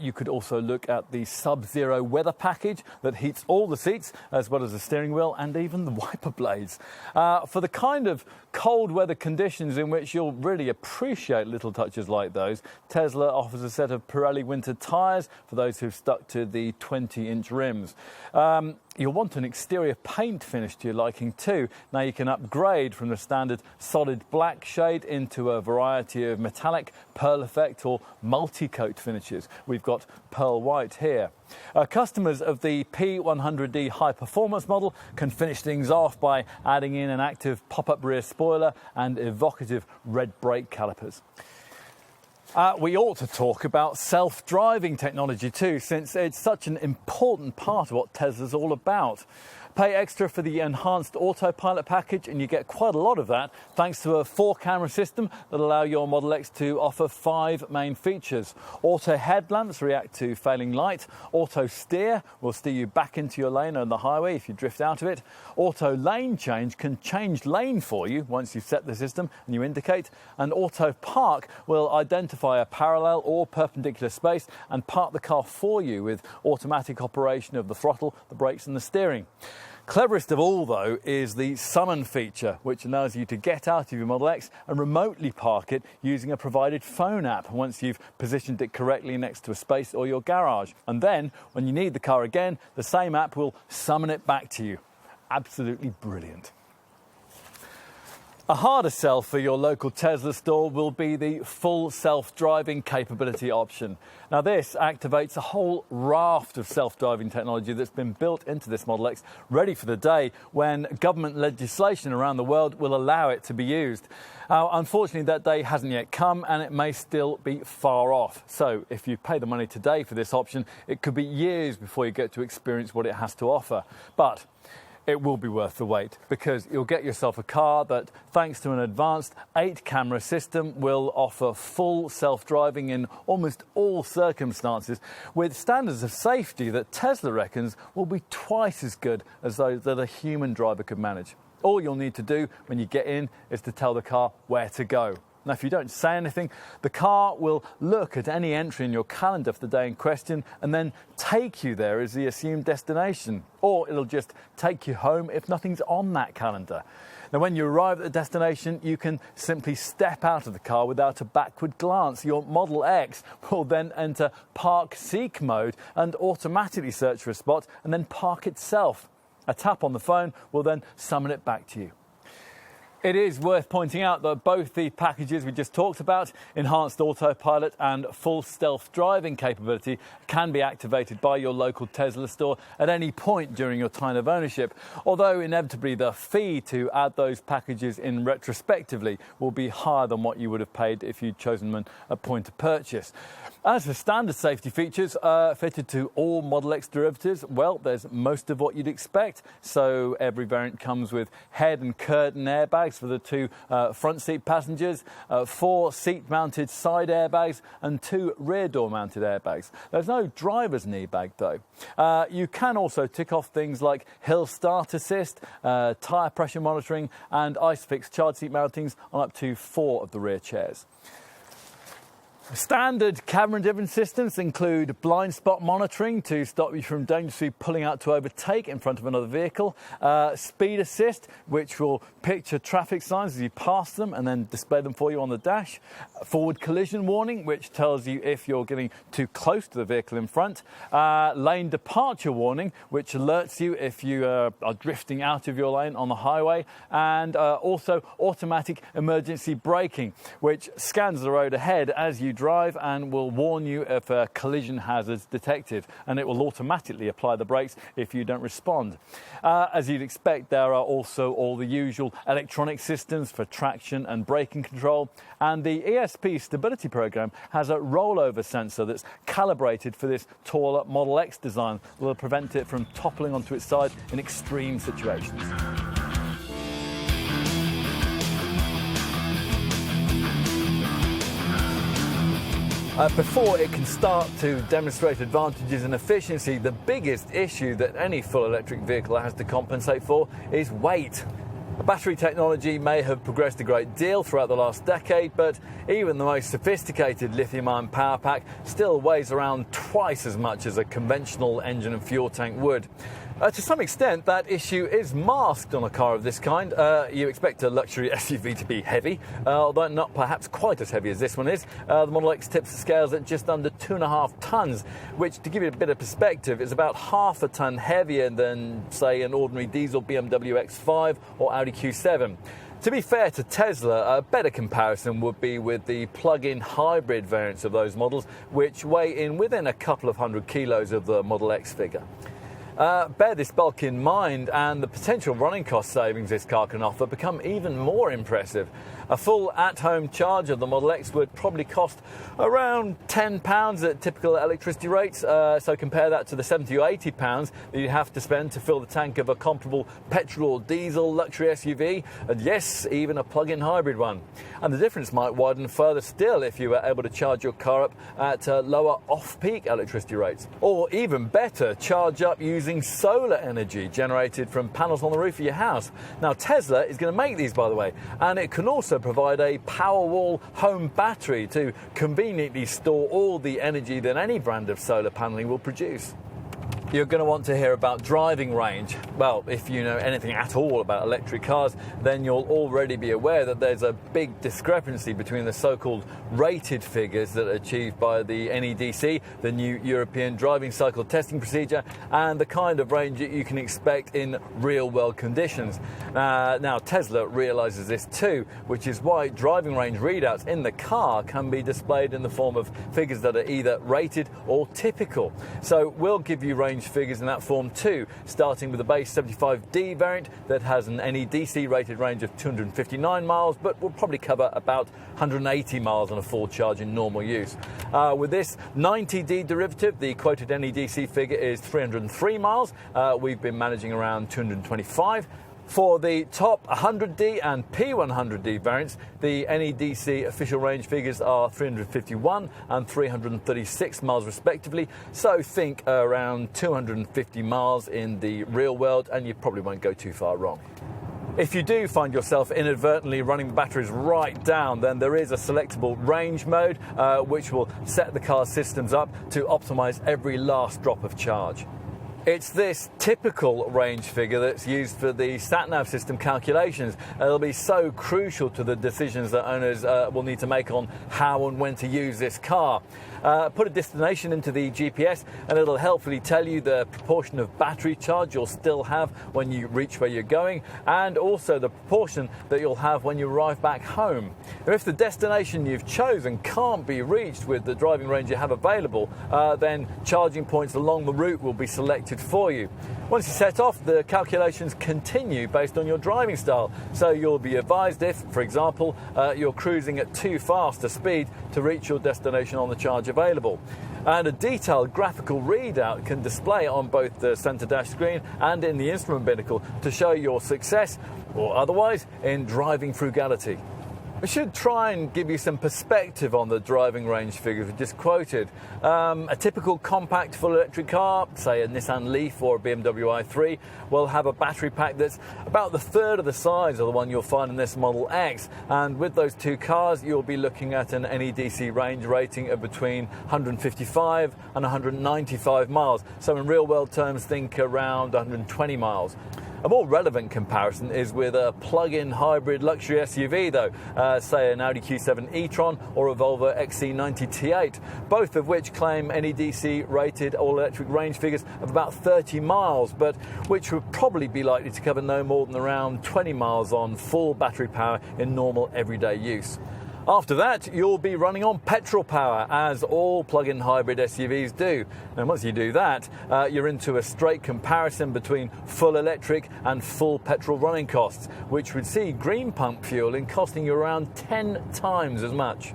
You could also look at the Sub-Zero weather package that heats all the seats as well as the steering wheel and even the wiper blades. For the kind of cold weather conditions in which you'll really appreciate little touches like those, Tesla offers a set of Pirelli winter tyres for those who've stuck to the 20-inch rims. You'll want an exterior paint finish to your liking too. Now you can upgrade from the standard solid black shade into a variety of metallic, pearl effect or multi-coat finishes. We've got pearl white here. Customers of the P100D high performance model can finish things off by adding in an active pop-up rear spoiler and evocative red brake calipers. We ought to talk about self-driving technology too, since it's such an important part of what Tesla's all about. Pay extra for the enhanced autopilot package and you get quite a lot of that thanks to a 4-camera system that allow your Model X to offer 5 main features. Auto headlamps react to failing light. Auto steer will steer you back into your lane on the highway if you drift out of it. Auto lane change can change lane for you once you've set the system and you indicate. And auto park will identify a parallel or perpendicular space and park the car for you with automatic operation of the throttle, the brakes and the steering. Cleverest of all, though, is the summon feature, which allows you to get out of your Model X and remotely park it using a provided phone app once you've positioned it correctly next to a space or your garage. And then, when you need the car again, the same app will summon it back to you. Absolutely brilliant. A harder sell for your local Tesla store will be the full self-driving capability option. Now this activates a whole raft of self-driving technology that's been built into this Model X, ready for the day when government legislation around the world will allow it to be used. Unfortunately, that day hasn't yet come and it may still be far off. So if you pay the money today for this option, it could be years before you get to experience what it has to offer. But it will be worth the wait because you'll get yourself a car that, thanks to an advanced 8-camera system, will offer full self-driving in almost all circumstances with standards of safety that Tesla reckons will be twice as good as those that a human driver could manage. All you'll need to do when you get in is to tell the car where to go. Now, if you don't say anything, the car will look at any entry in your calendar for the day in question and then take you there as the assumed destination, or it'll just take you home if nothing's on that calendar. Now, when you arrive at the destination, you can simply step out of the car without a backward glance. Your Model X will then enter Park Seek mode and automatically search for a spot and then park itself. A tap on the phone will then summon it back to you. It is worth pointing out that both the packages we just talked about, enhanced autopilot and full stealth driving capability, can be activated by your local Tesla store at any point during your time of ownership, although inevitably the fee to add those packages in retrospectively will be higher than what you would have paid if you'd chosen them at point of purchase. As for standard safety features fitted to all Model X derivatives, well, there's most of what you'd expect. So every variant comes with head and curtain airbags for the two front seat passengers, 4 seat-mounted side airbags and 2 rear door-mounted airbags. There's no driver's knee bag, though. You can also tick off things like hill start assist, tyre pressure monitoring and ISOFIX child seat mountings on up to 4 of the rear chairs. Standard camera-driven systems include blind spot monitoring to stop you from dangerously pulling out to overtake in front of another vehicle, speed assist, which will picture traffic signs as you pass them and then display them for you on the dash, forward collision warning, which tells you if you're getting too close to the vehicle in front, lane departure warning, which alerts you if you are drifting out of your lane on the highway, and also automatic emergency braking, which scans the road ahead as you drive and will warn you if a collision hazard's detected, and it will automatically apply the brakes if you don't respond. As you'd expect, there are also all the usual electronic systems for traction and braking control, and the ESP stability program has a rollover sensor that's calibrated for this taller Model X design that will prevent it from toppling onto its side in extreme situations. Before it can start to demonstrate advantages in efficiency, the biggest issue that any full electric vehicle has to compensate for is weight. Battery technology may have progressed a great deal throughout the last decade, but even the most sophisticated lithium-ion power pack still weighs around twice as much as a conventional engine and fuel tank would. To some extent, that issue is masked on a car of this kind. You expect a luxury SUV to be heavy, although not perhaps quite as heavy as this one is. The Model X tips the scales at just under 2.5 tonnes, which, to give you a bit of perspective, is about half a tonne heavier than, say, an ordinary diesel BMW X5 or Audi Q7. To be fair to Tesla, a better comparison would be with the plug-in hybrid variants of those models, which weigh in within a couple of 100 kilos of the Model X figure. Bear this bulk in mind, and the potential running cost savings this car can offer become even more impressive. A full at-home charge of the Model X would probably cost around £10 at typical electricity rates, so compare that to the £70 or £80 that you'd have to spend to fill the tank of a comparable petrol or diesel luxury SUV, and yes, even a plug-in hybrid one. And the difference might widen further still if you were able to charge your car up at lower off-peak electricity rates. Or even better, charge up using solar energy generated from panels on the roof of your house. Now, Tesla is going to make these, by the way, and it can also provide a Powerwall home battery to conveniently store all the energy that any brand of solar paneling will produce. You're going to want to hear about driving range. Well, if you know anything at all about electric cars, then you'll already be aware that there's a big discrepancy between the so-called rated figures that are achieved by the NEDC, the new European Driving Cycle Testing Procedure, and the kind of range that you can expect in real-world conditions. Now, Tesla realises this too, which is why driving range readouts in the car can be displayed in the form of figures that are either rated or typical. So we'll give you range figures in that form too, starting with the base 75D variant that has an NEDC rated range of 259 miles, but will probably cover about 180 miles on a full charge in normal use. With this 90D derivative, the quoted NEDC figure is 303 miles. We've been managing around 225. For the top 100D and P100D variants, the NEDC official range figures are 351 and 336 miles respectively, so think around 250 miles in the real world, and you probably won't go too far wrong. If you do find yourself inadvertently running the batteries right down, then there is a selectable range mode which will set the car's systems up to optimise every last drop of charge. It's this typical range figure that's used for the sat-nav system calculations. It'll be so crucial to the decisions that owners will need to make on how and when to use this car. Put a destination into the GPS and it'll helpfully tell you the proportion of battery charge you'll still have when you reach where you're going, and also the proportion that you'll have when you arrive back home. Now, if the destination you've chosen can't be reached with the driving range you have available, then charging points along the route will be selected for you. Once you set off, the calculations continue based on your driving style. So you'll be advised if, for example, you're cruising at too fast a speed to reach your destination on the charge available. And a detailed graphical readout can display on both the centre dash screen and in the instrument binnacle to show your success, or otherwise, in driving frugality. We should try and give you some perspective on the driving range figures we just quoted. A typical compact full electric car, say a Nissan Leaf or a BMW i3, will have a battery pack that's about the third of the size of the one you'll find in this Model X. And with those two cars, you'll be looking at an NEDC range rating of between 155 and 195 miles. So in real world terms, think around 120 miles. A more relevant comparison is with a plug-in hybrid luxury SUV though, say an Audi Q7 e-tron or a Volvo XC90 T8, both of which claim NEDC rated all-electric range figures of about 30 miles, but which would probably be likely to cover no more than around 20 miles on full battery power in normal everyday use. After that, you'll be running on petrol power, as all plug-in hybrid SUVs do. And once you do that, you're into a straight comparison between full electric and full petrol running costs, which would see green pump fueling costing you around 10 times as much.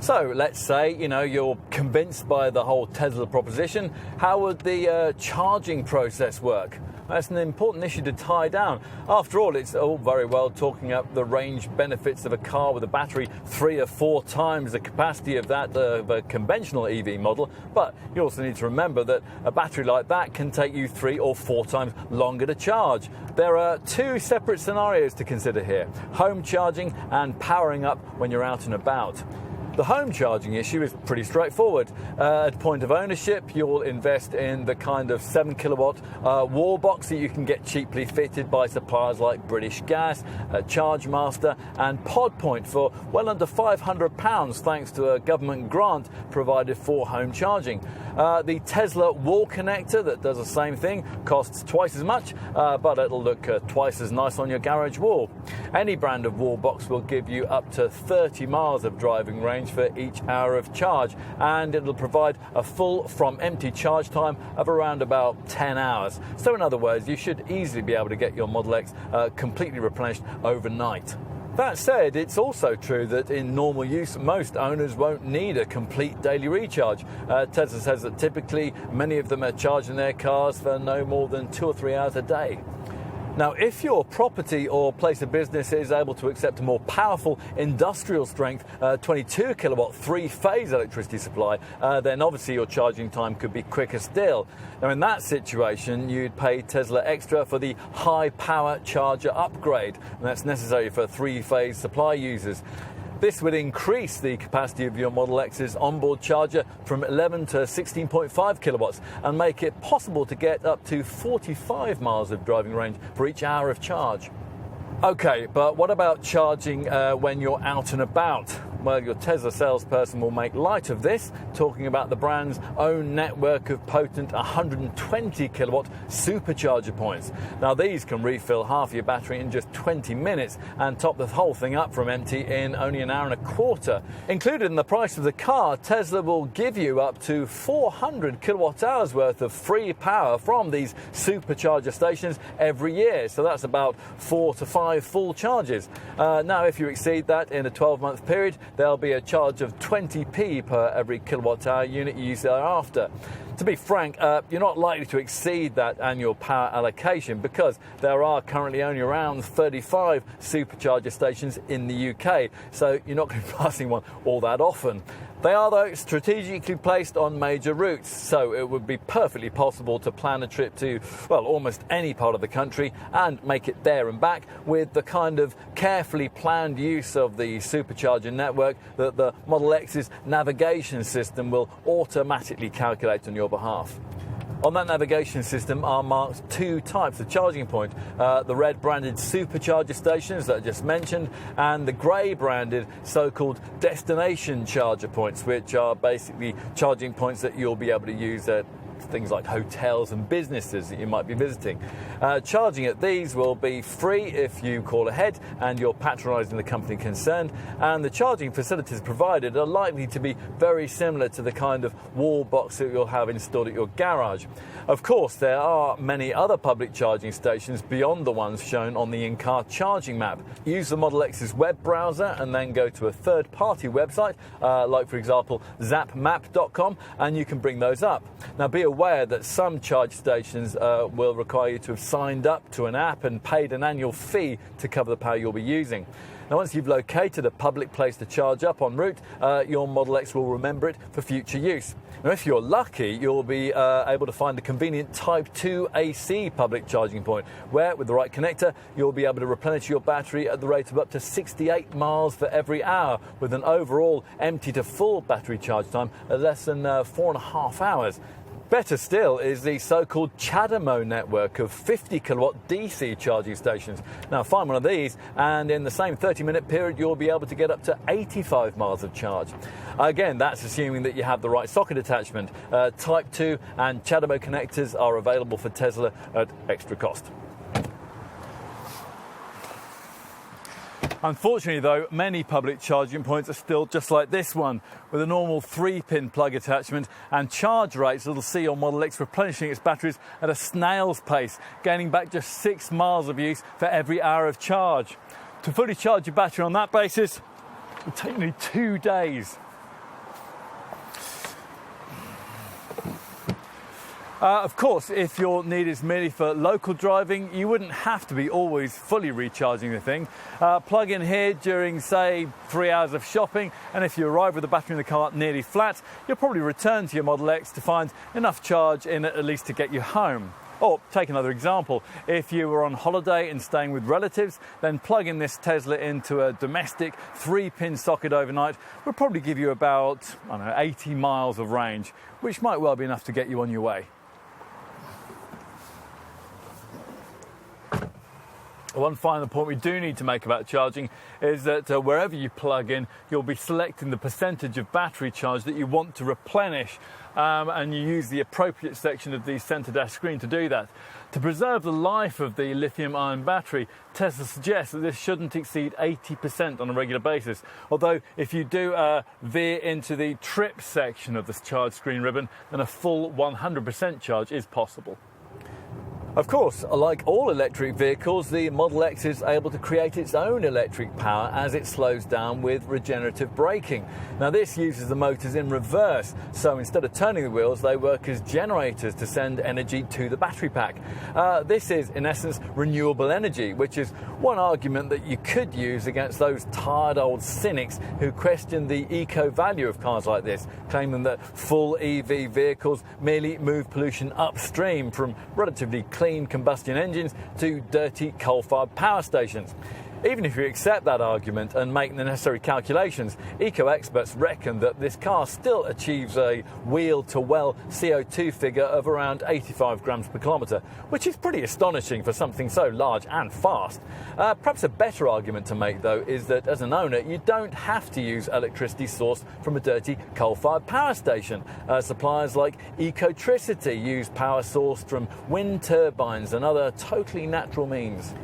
So let's say, you're convinced by the whole Tesla proposition. How would the charging process work? That's an important issue to tie down. After all, it's all very well talking up the range benefits of a car with a battery 3 or 4 times the capacity of that of a conventional EV model, but you also need to remember that a battery like that can take you 3 or 4 times longer to charge. There are 2 separate scenarios to consider here: home charging and powering up when you're out and about. The home charging issue is pretty straightforward. At point of ownership, you'll invest in the kind of 7 kilowatt wall box that you can get cheaply fitted by suppliers like British Gas, ChargeMaster and PodPoint for well under £500 thanks to a government grant provided for home charging. The Tesla wall connector that does the same thing costs twice as much, but it'll look twice as nice on your garage wall. Any brand of wall box will give you up to 30 miles of driving range for each hour of charge, and it'll provide a full from empty charge time of around about 10 hours. So in other words, you should easily be able to get your Model X completely replenished overnight. That said, it's also true that in normal use, most owners won't need a complete daily recharge. Tesla says that typically many of them are charging their cars for no more than 2 or 3 hours a day. Now, if your property or place of business is able to accept a more powerful industrial strength 22 kilowatt 3-phase electricity supply, then obviously your charging time could be quicker still. Now, in that situation, you'd pay Tesla extra for the high power charger upgrade, and that's necessary for 3-phase supply users. This would increase the capacity of your Model X's onboard charger from 11 to 16.5 kilowatts and make it possible to get up to 45 miles of driving range for each hour of charge. Okay, but what about charging when you're out and about? Well, your Tesla salesperson will make light of this, talking about the brand's own network of potent 120 kilowatt supercharger points. Now, these can refill half your battery in just 20 minutes and top the whole thing up from empty in only an hour and a quarter. Included in the price of the car, Tesla will give you up to 400 kilowatt hours worth of free power from these supercharger stations every year. So that's about 4 to 5 full charges. Now, if you exceed that in a 12-month period, there'll be a charge of 20p per every kilowatt hour unit you use thereafter. To be frank, you're not likely to exceed that annual power allocation because there are currently only around 35 supercharger stations in the UK, so you're not going to be passing one all that often. They are, though, strategically placed on major routes, so it would be perfectly possible to plan a trip to, well, almost any part of the country and make it there and back with the kind of carefully planned use of the supercharger network that the Model X's navigation system will automatically calculate on your behalf. On that navigation system are marked two types of charging point, the red branded supercharger stations that I just mentioned, and the grey branded so-called destination charger points, which are basically charging points that you'll be able to use at things like hotels and businesses that you might be visiting. Charging at these will be free if you call ahead and you're patronising the company concerned, and the charging facilities provided are likely to be very similar to the kind of wall box that you'll have installed at your garage. Of course, there are many other public charging stations beyond the ones shown on the in-car charging map. Use the Model X's web browser and then go to a third-party website, like for example zapmap.com, and you can bring those up. Now be aware that some charge stations will require you to have signed up to an app and paid an annual fee to cover the power you'll be using. Now, once you've located a public place to charge up en route, your Model X will remember it for future use. Now, if you're lucky, you'll be able to find a convenient Type 2 AC public charging point, where, with the right connector, you'll be able to replenish your battery at the rate of up to 68 miles for every hour, with an overall empty to full battery charge time of less than 4.5 hours. Better still is the so-called CHAdeMO network of 50 kilowatt DC charging stations. Now find one of these and in the same 30-minute period you'll be able to get up to 85 miles of charge. Again, that's assuming that you have the right socket attachment. Type 2 and CHAdeMO connectors are available for Tesla at extra cost. Unfortunately, though, many public charging points are still just like this one, with a normal 3-pin plug attachment and charge rates that'll see your Model X replenishing its batteries at a snail's pace, gaining back just 6 miles of use for every hour of charge. To fully charge your battery on that basis, it will take nearly 2 days. Of course, if your need is merely for local driving, you wouldn't have to be always fully recharging the thing. Plug in here during, say, 3 hours of shopping, and if you arrive with the battery in the car nearly flat, you'll probably return to your Model X to find enough charge in it at least to get you home. Or take another example, if you were on holiday and staying with relatives, then plugging this Tesla into a domestic 3-pin socket overnight would probably give you about, 80 miles of range, which might well be enough to get you on your way. One final point we do need to make about charging is that wherever you plug in, you'll be selecting the percentage of battery charge that you want to replenish, and you use the appropriate section of the centre dash screen to do that. To preserve the life of the lithium-ion battery, Tesla suggests that this shouldn't exceed 80% on a regular basis, although if you do veer into the trip section of this charge screen ribbon, then a full 100% charge is possible. Of course, like all electric vehicles, the Model X is able to create its own electric power as it slows down with regenerative braking. Now this uses the motors in reverse, so instead of turning the wheels, they work as generators to send energy to the battery pack. This is, in essence, renewable energy, which is one argument that you could use against those tired old cynics who question the eco-value of cars like this, claiming that full EV vehicles merely move pollution upstream from relatively clean combustion engines to dirty coal-fired power stations. Even if you accept that argument and make the necessary calculations, eco-experts reckon that this car still achieves a wheel-to-well CO2 figure of around 85 grams per kilometre, which is pretty astonishing for something so large and fast. Perhaps a better argument to make, though, is that as an owner, you don't have to use electricity sourced from a dirty coal-fired power station. Suppliers like Ecotricity use power sourced from wind turbines and other totally natural means.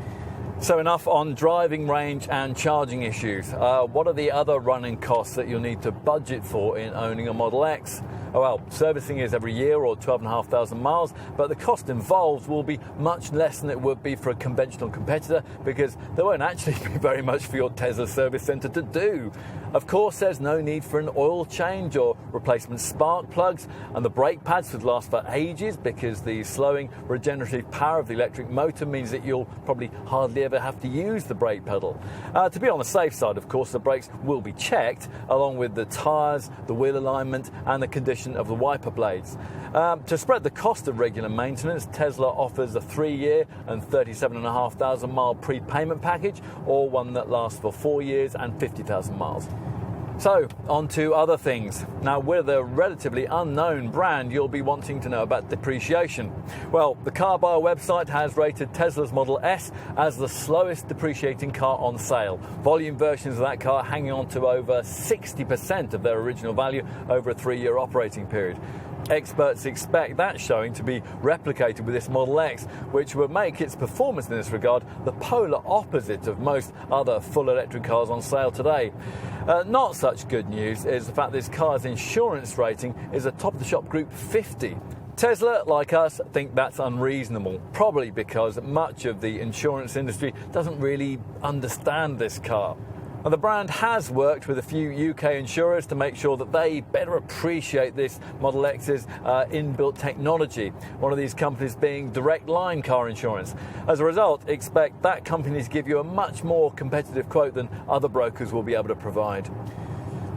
So enough on driving range and charging issues. What are the other running costs that you'll need to budget for in owning a Model X? Oh, well, servicing is every year or 12,500 miles, but the cost involved will be much less than it would be for a conventional competitor because there won't actually be very much for your Tesla service centre to do. Of course, there's no need for an oil change or replacement spark plugs, and the brake pads would last for ages because the slowing regenerative power of the electric motor means that you'll probably hardly ever have to use the brake pedal. To be on the safe side, of course, the brakes will be checked, along with the tyres, the wheel alignment and the condition of the wiper blades. To spread the cost of regular maintenance, Tesla offers a 3-year and 37,500 mile prepayment package, or one that lasts for 4 years and 50,000 miles. So, on to other things. Now, with a relatively unknown brand, you'll be wanting to know about depreciation. Well, the Car Buyer website has rated Tesla's Model S as the slowest depreciating car on sale. Volume versions of that car hanging on to over 60% of their original value over a 3-year operating period. Experts expect that showing to be replicated with this Model X, which would make its performance in this regard the polar opposite of most other full electric cars on sale today. Not such good news is the fact this car's insurance rating is a top-of-the-shop Group 50. Tesla, like us, think that's unreasonable, probably because much of the insurance industry doesn't really understand this car. And the brand has worked with a few UK insurers to make sure that they better appreciate this Model X's inbuilt technology, one of these companies being Direct Line Car Insurance. As a result, expect that company to give you a much more competitive quote than other brokers will be able to provide.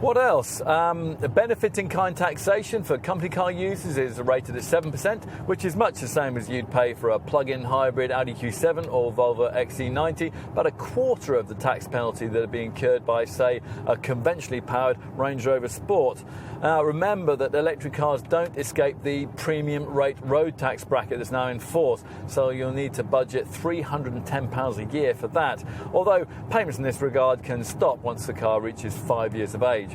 What else? Benefit-in-kind taxation for company car users is rated at 7%, which is much the same as you'd pay for a plug-in hybrid Audi Q7 or Volvo XC90, but a quarter of the tax penalty that would be incurred by, say, a conventionally powered Range Rover Sport. Now, remember that electric cars don't escape the premium rate road tax bracket that's now in force, so you'll need to budget £310 a year for that, although payments in this regard can stop once the car reaches 5 years of age.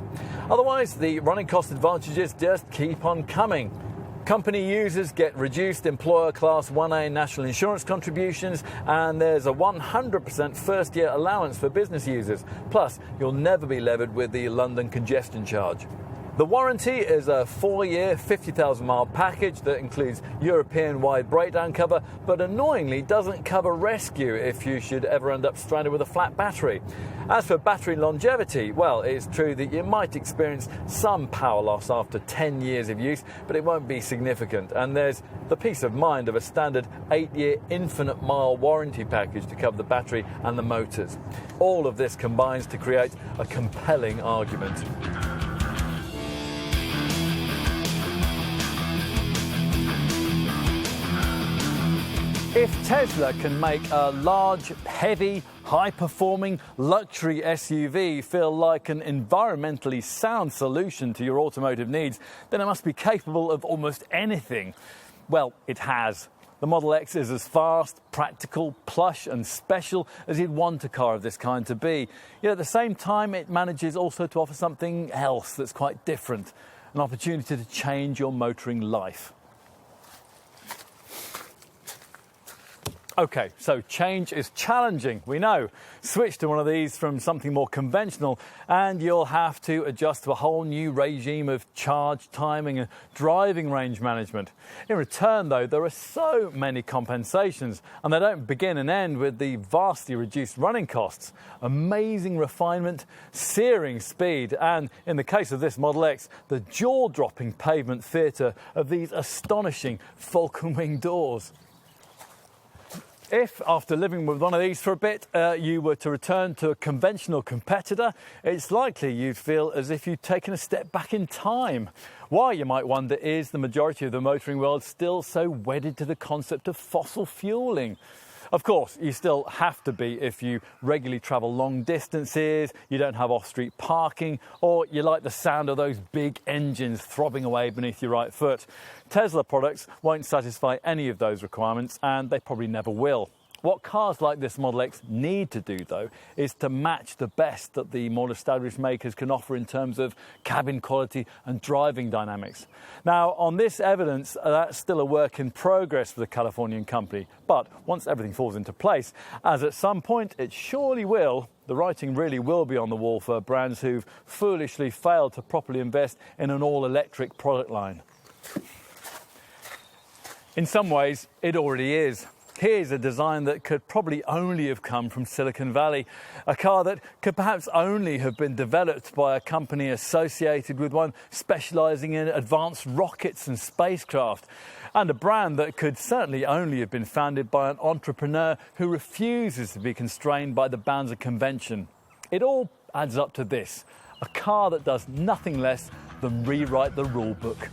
Otherwise, the running cost advantages just keep on coming. Company users get reduced employer Class 1A national insurance contributions, and there's a 100% first-year allowance for business users. Plus, you'll never be levied with the London congestion charge. The warranty is a 4-year, 50,000-mile package that includes European-wide breakdown cover, but annoyingly doesn't cover rescue if you should ever end up stranded with a flat battery. As for battery longevity, well, it's true that you might experience some power loss after 10 years of use, but it won't be significant. And there's the peace of mind of a standard 8-year infinite-mile warranty package to cover the battery and the motors. All of this combines to create a compelling argument. If Tesla can make a large, heavy, high-performing luxury SUV feel like an environmentally sound solution to your automotive needs, then it must be capable of almost anything. Well, it has. The Model X is as fast, practical, plush and special as you'd want a car of this kind to be. Yet at the same time, it manages also to offer something else that's quite different, an opportunity to change your motoring life. OK, so change is challenging, we know. Switch to one of these from something more conventional and you'll have to adjust to a whole new regime of charge timing and driving range management. In return, though, there are so many compensations, and they don't begin and end with the vastly reduced running costs. Amazing refinement, searing speed, and in the case of this Model X, the jaw-dropping pavement theatre of these astonishing Falcon Wing doors. If, after living with one of these for a bit, you were to return to a conventional competitor, it's likely you'd feel as if you'd taken a step back in time. Why, you might wonder, is the majority of the motoring world still so wedded to the concept of fossil fuelling? Of course, you still have to be if you regularly travel long distances, you don't have off-street parking, or you like the sound of those big engines throbbing away beneath your right foot. Tesla products won't satisfy any of those requirements, and they probably never will. What cars like this Model X need to do, though, is to match the best that the more established makers can offer in terms of cabin quality and driving dynamics. Now, on this evidence, that's still a work in progress for the Californian company. But once everything falls into place, as at some point it surely will, the writing really will be on the wall for brands who've foolishly failed to properly invest in an all-electric product line. In some ways, it already is. Here's a design that could probably only have come from Silicon Valley, a car that could perhaps only have been developed by a company associated with one specialising in advanced rockets and spacecraft, and a brand that could certainly only have been founded by an entrepreneur who refuses to be constrained by the bounds of convention. It all adds up to this: a car that does nothing less than rewrite the rule book.